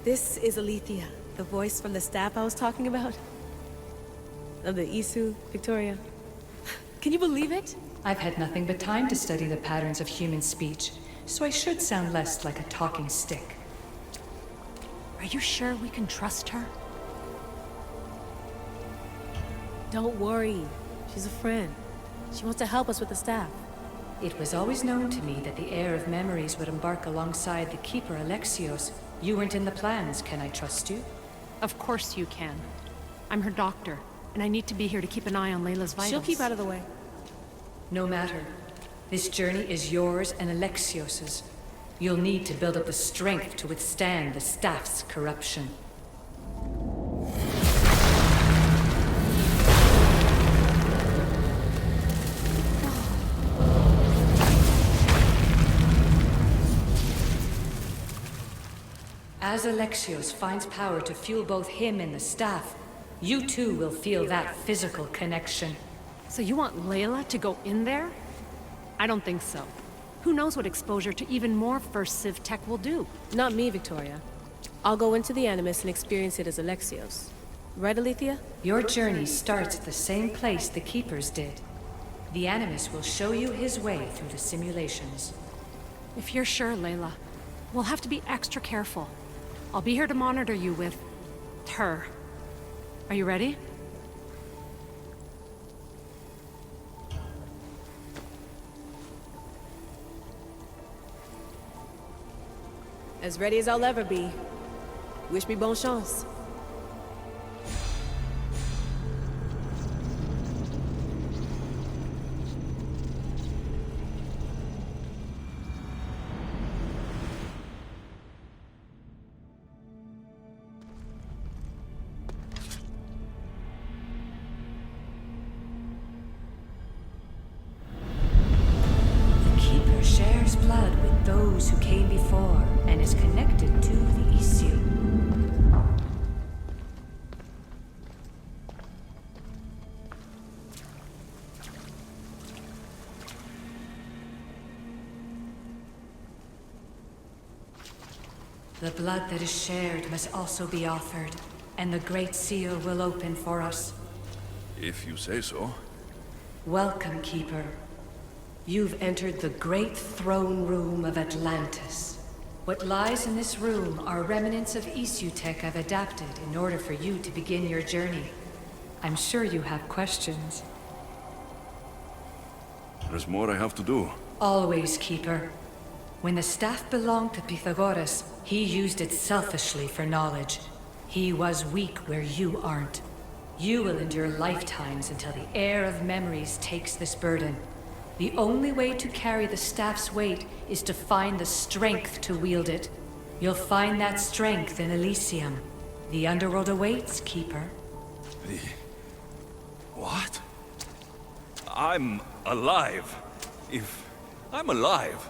This is Alethea, the voice from the staff I was talking about. Of the Isu, Victoria. Can you believe it? I've had nothing but time to study the patterns of human speech, so I should sound less like a talking stick. Are you sure we can trust her? Don't worry. She's a friend. She wants to help us with the staff. It was always known to me that the heir of memories would embark alongside the keeper Alexios. You weren't in the plans. Can I trust you? Of course you can. I'm her doctor, and I need to be here to keep an eye on Layla's vitals. She'll keep out of the way. No matter. This journey is yours and Alexios's. You'll need to build up the strength to withstand the staff's corruption. As Alexios finds power to fuel both him and the staff, you too will feel that physical connection. So you want Layla to go in there? I don't think so. Who knows what exposure to even more First Civ tech will do? Not me, Victoria. I'll go into the Animus and experience it as Alexios. Right, Alethea? Your journey starts at the same place the Keepers did. The Animus will show you his way through the simulations. If you're sure, Layla, we'll have to be extra careful. I'll be here to monitor you with her. Are you ready? As ready as I'll ever be. Wish me bonne chance. The Keeper shares blood with those who came before and is connected to the issue. The blood that is shared must also be offered, and the Great Seal will open for us. If you say so. Welcome, Keeper. You've entered the great throne room of Atlantis. What lies in this room are remnants of Isutech I've adapted in order for you to begin your journey. I'm sure you have questions. There's more I have to do. Always, Keeper. When the staff belonged to Pythagoras, he used it selfishly for knowledge. He was weak where you aren't. You will endure lifetimes until the heir of memories takes this burden. The only way to carry the staff's weight is to find the strength to wield it. You'll find that strength in Elysium. The underworld awaits, Keeper. What? I'm alive. If I'm alive,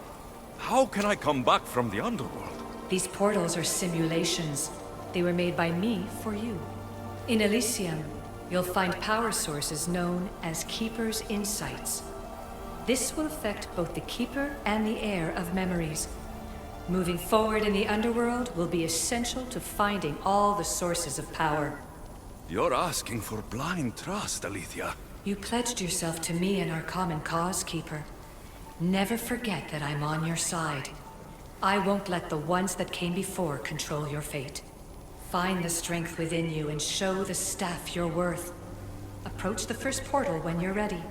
how can I come back from the underworld? These portals are simulations. They were made by me for you. In Elysium, you'll find power sources known as Keeper's Insights. This will affect both the Keeper and the heir of memories. Moving forward in the underworld will be essential to finding all the sources of power. You're asking for blind trust, Alethea. You pledged yourself to me and our common cause, Keeper. Never forget that I'm on your side. I won't let the ones that came before control your fate. Find the strength within you and show the staff your worth. Approach the first portal when you're ready.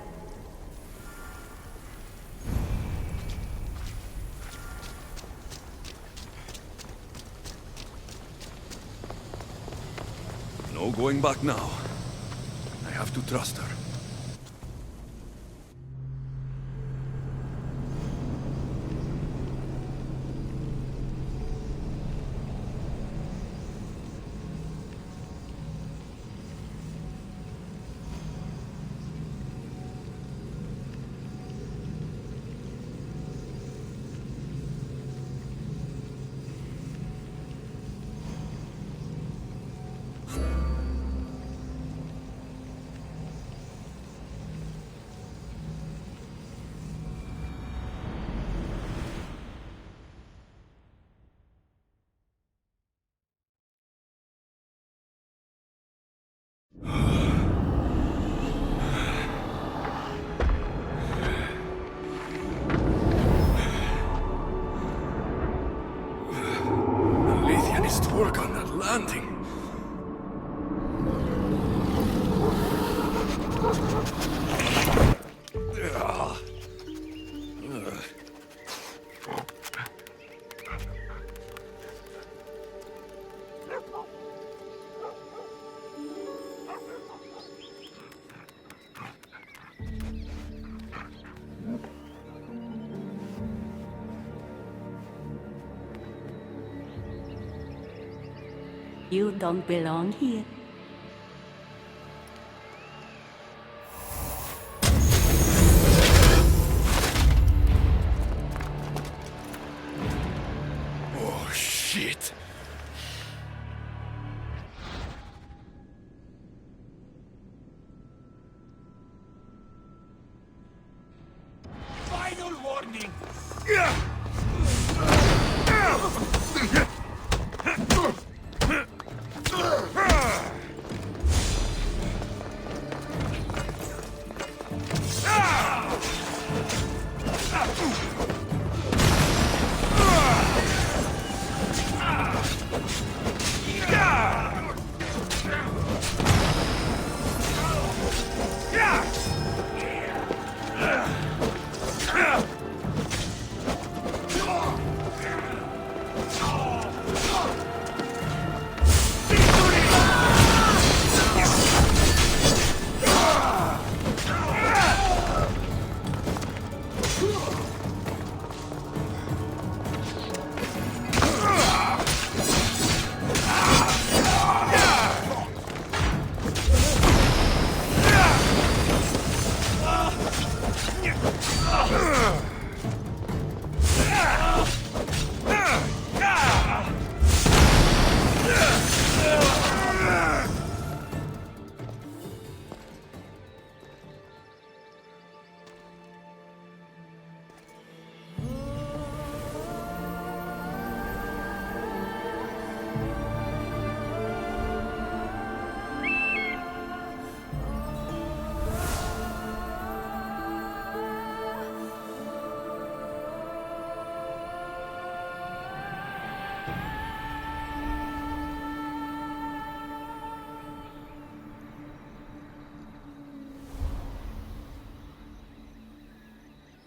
No going back now. I have to trust her. Work on that landing. You don't belong here. Oh, shit. Final warning!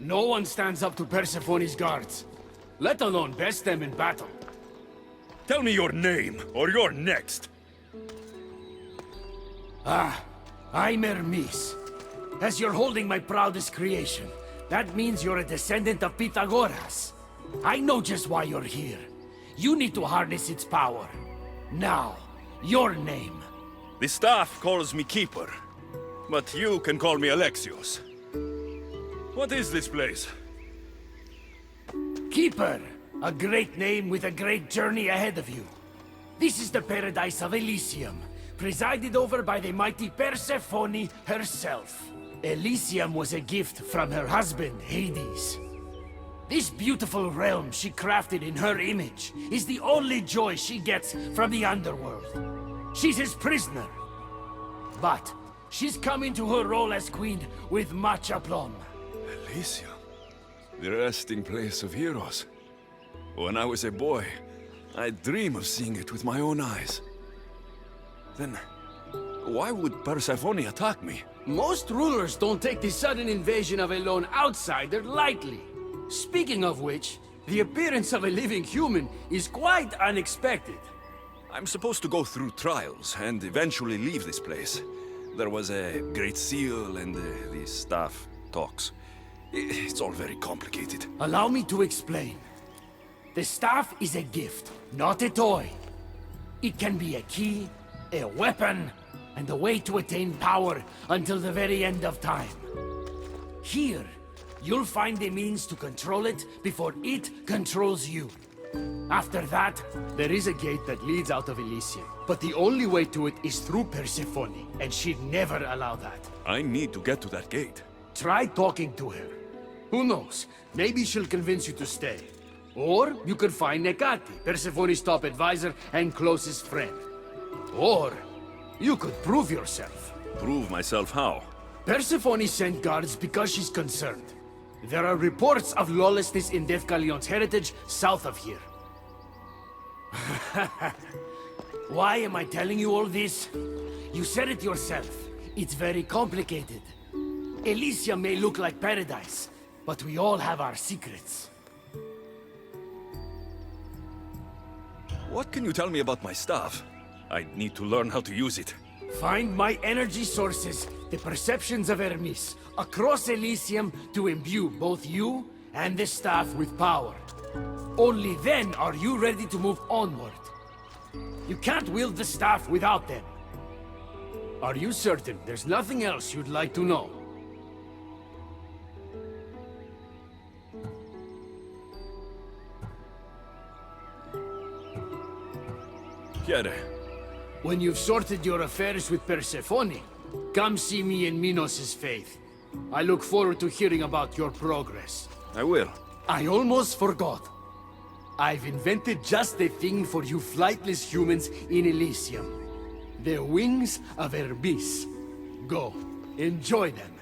No one stands up to Persephone's guards, let alone best them in battle. Tell me your name, or you're next. I'm Hermes. As you're holding my proudest creation, that means you're a descendant of Pythagoras. I know just why you're here. You need to harness its power. Now, your name. The staff calls me Keeper, but you can call me Alexios. What is this place? Keeper, a great name with a great journey ahead of you. This is the paradise of Elysium, presided over by the mighty Persephone herself. Elysium was a gift from her husband, Hades. This beautiful realm she crafted in her image is the only joy she gets from the underworld. She's his prisoner. But she's come into her role as queen with much aplomb. Elysium, the resting place of heroes. When I was a boy, I'd dream of seeing it with my own eyes. Then, why would Persephone attack me? Most rulers don't take the sudden invasion of a lone outsider lightly. Speaking of which, the appearance of a living human is quite unexpected. I'm supposed to go through trials and eventually leave this place. There was a great seal and the staff talks. It's all very complicated. Allow me to explain. The staff is a gift, not a toy. It can be a key, a weapon, and a way to attain power until the very end of time. Here, you'll find a means to control it before it controls you. After that, there is a gate that leads out of Elysium. But the only way to it is through Persephone, and she'd never allow that. I need to get to that gate. Try talking to her. Who knows? Maybe she'll convince you to stay. Or you could find Nekati, Persephone's top advisor and closest friend. Or you could prove yourself. Prove myself how? Persephone sent guards because she's concerned. There are reports of lawlessness in Defkalion's heritage south of here. Why am I telling you all this? You said it yourself. It's very complicated. Elysium may look like paradise, but we all have our secrets. What can you tell me about my staff? I need to learn how to use it. Find my energy sources, the perceptions of Hermes, across Elysium to imbue both you and the staff with power. Only then are you ready to move onward. You can't wield the staff without them. Are you certain there's nothing else you'd like to know? Chiare. When you've sorted your affairs with Persephone, come see me in Minos' faith. I look forward to hearing about your progress. I will. I almost forgot. I've invented just the thing for you flightless humans in Elysium. The wings of Hermes. Go, enjoy them.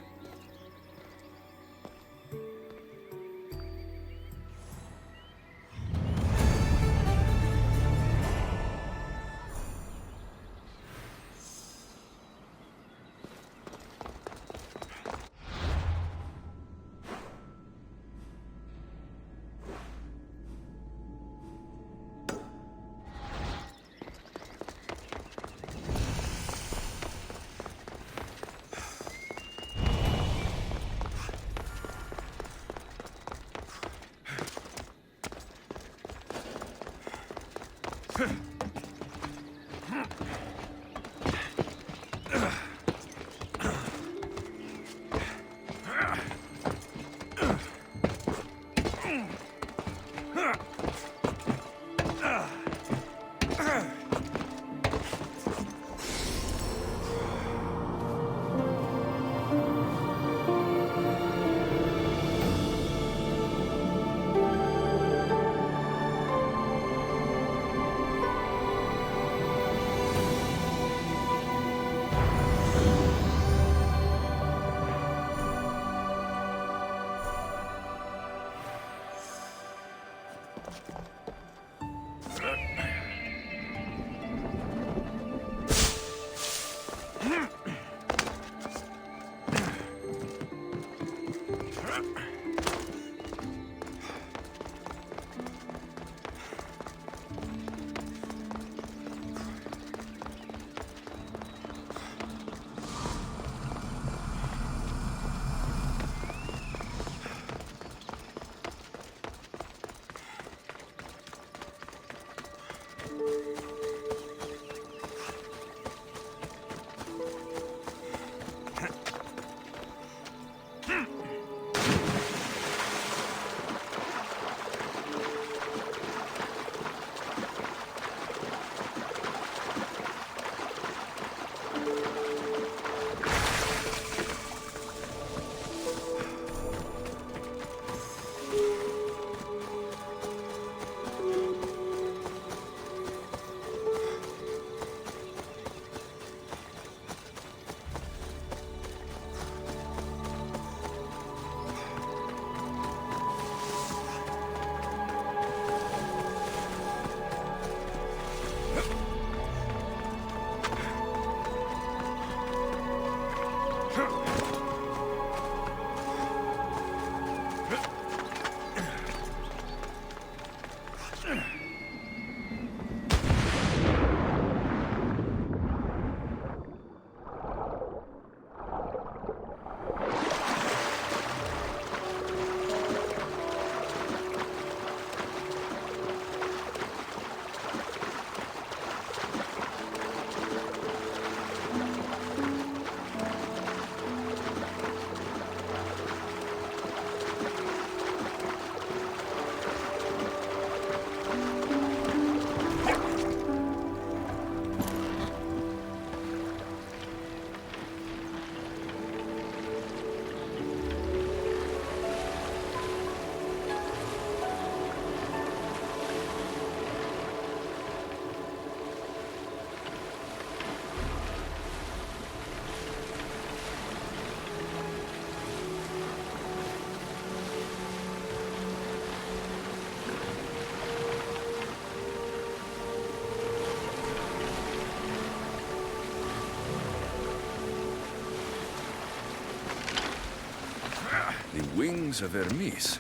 The wings of Hermes.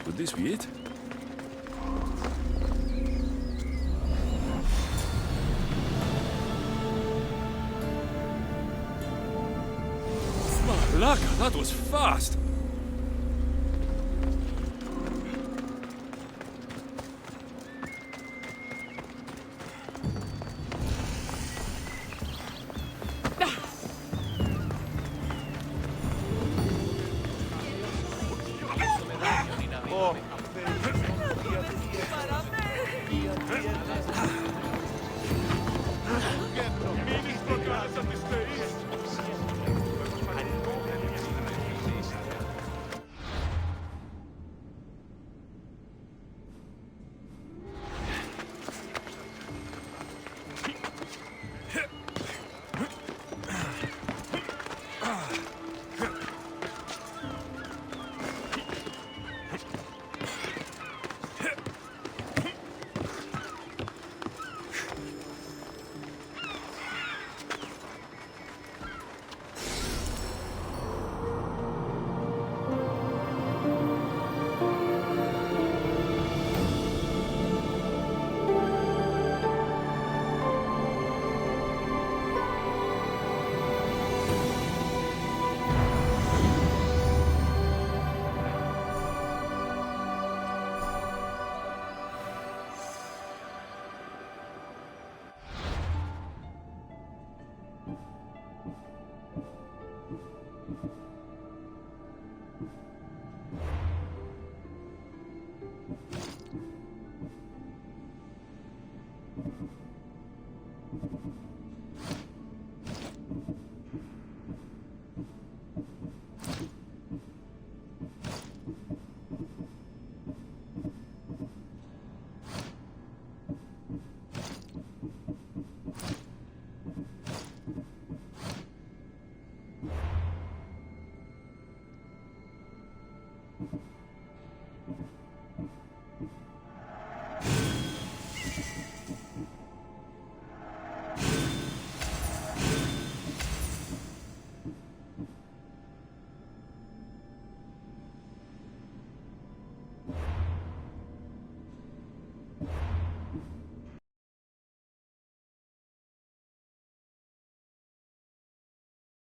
Could this be it? Laka, that was fast!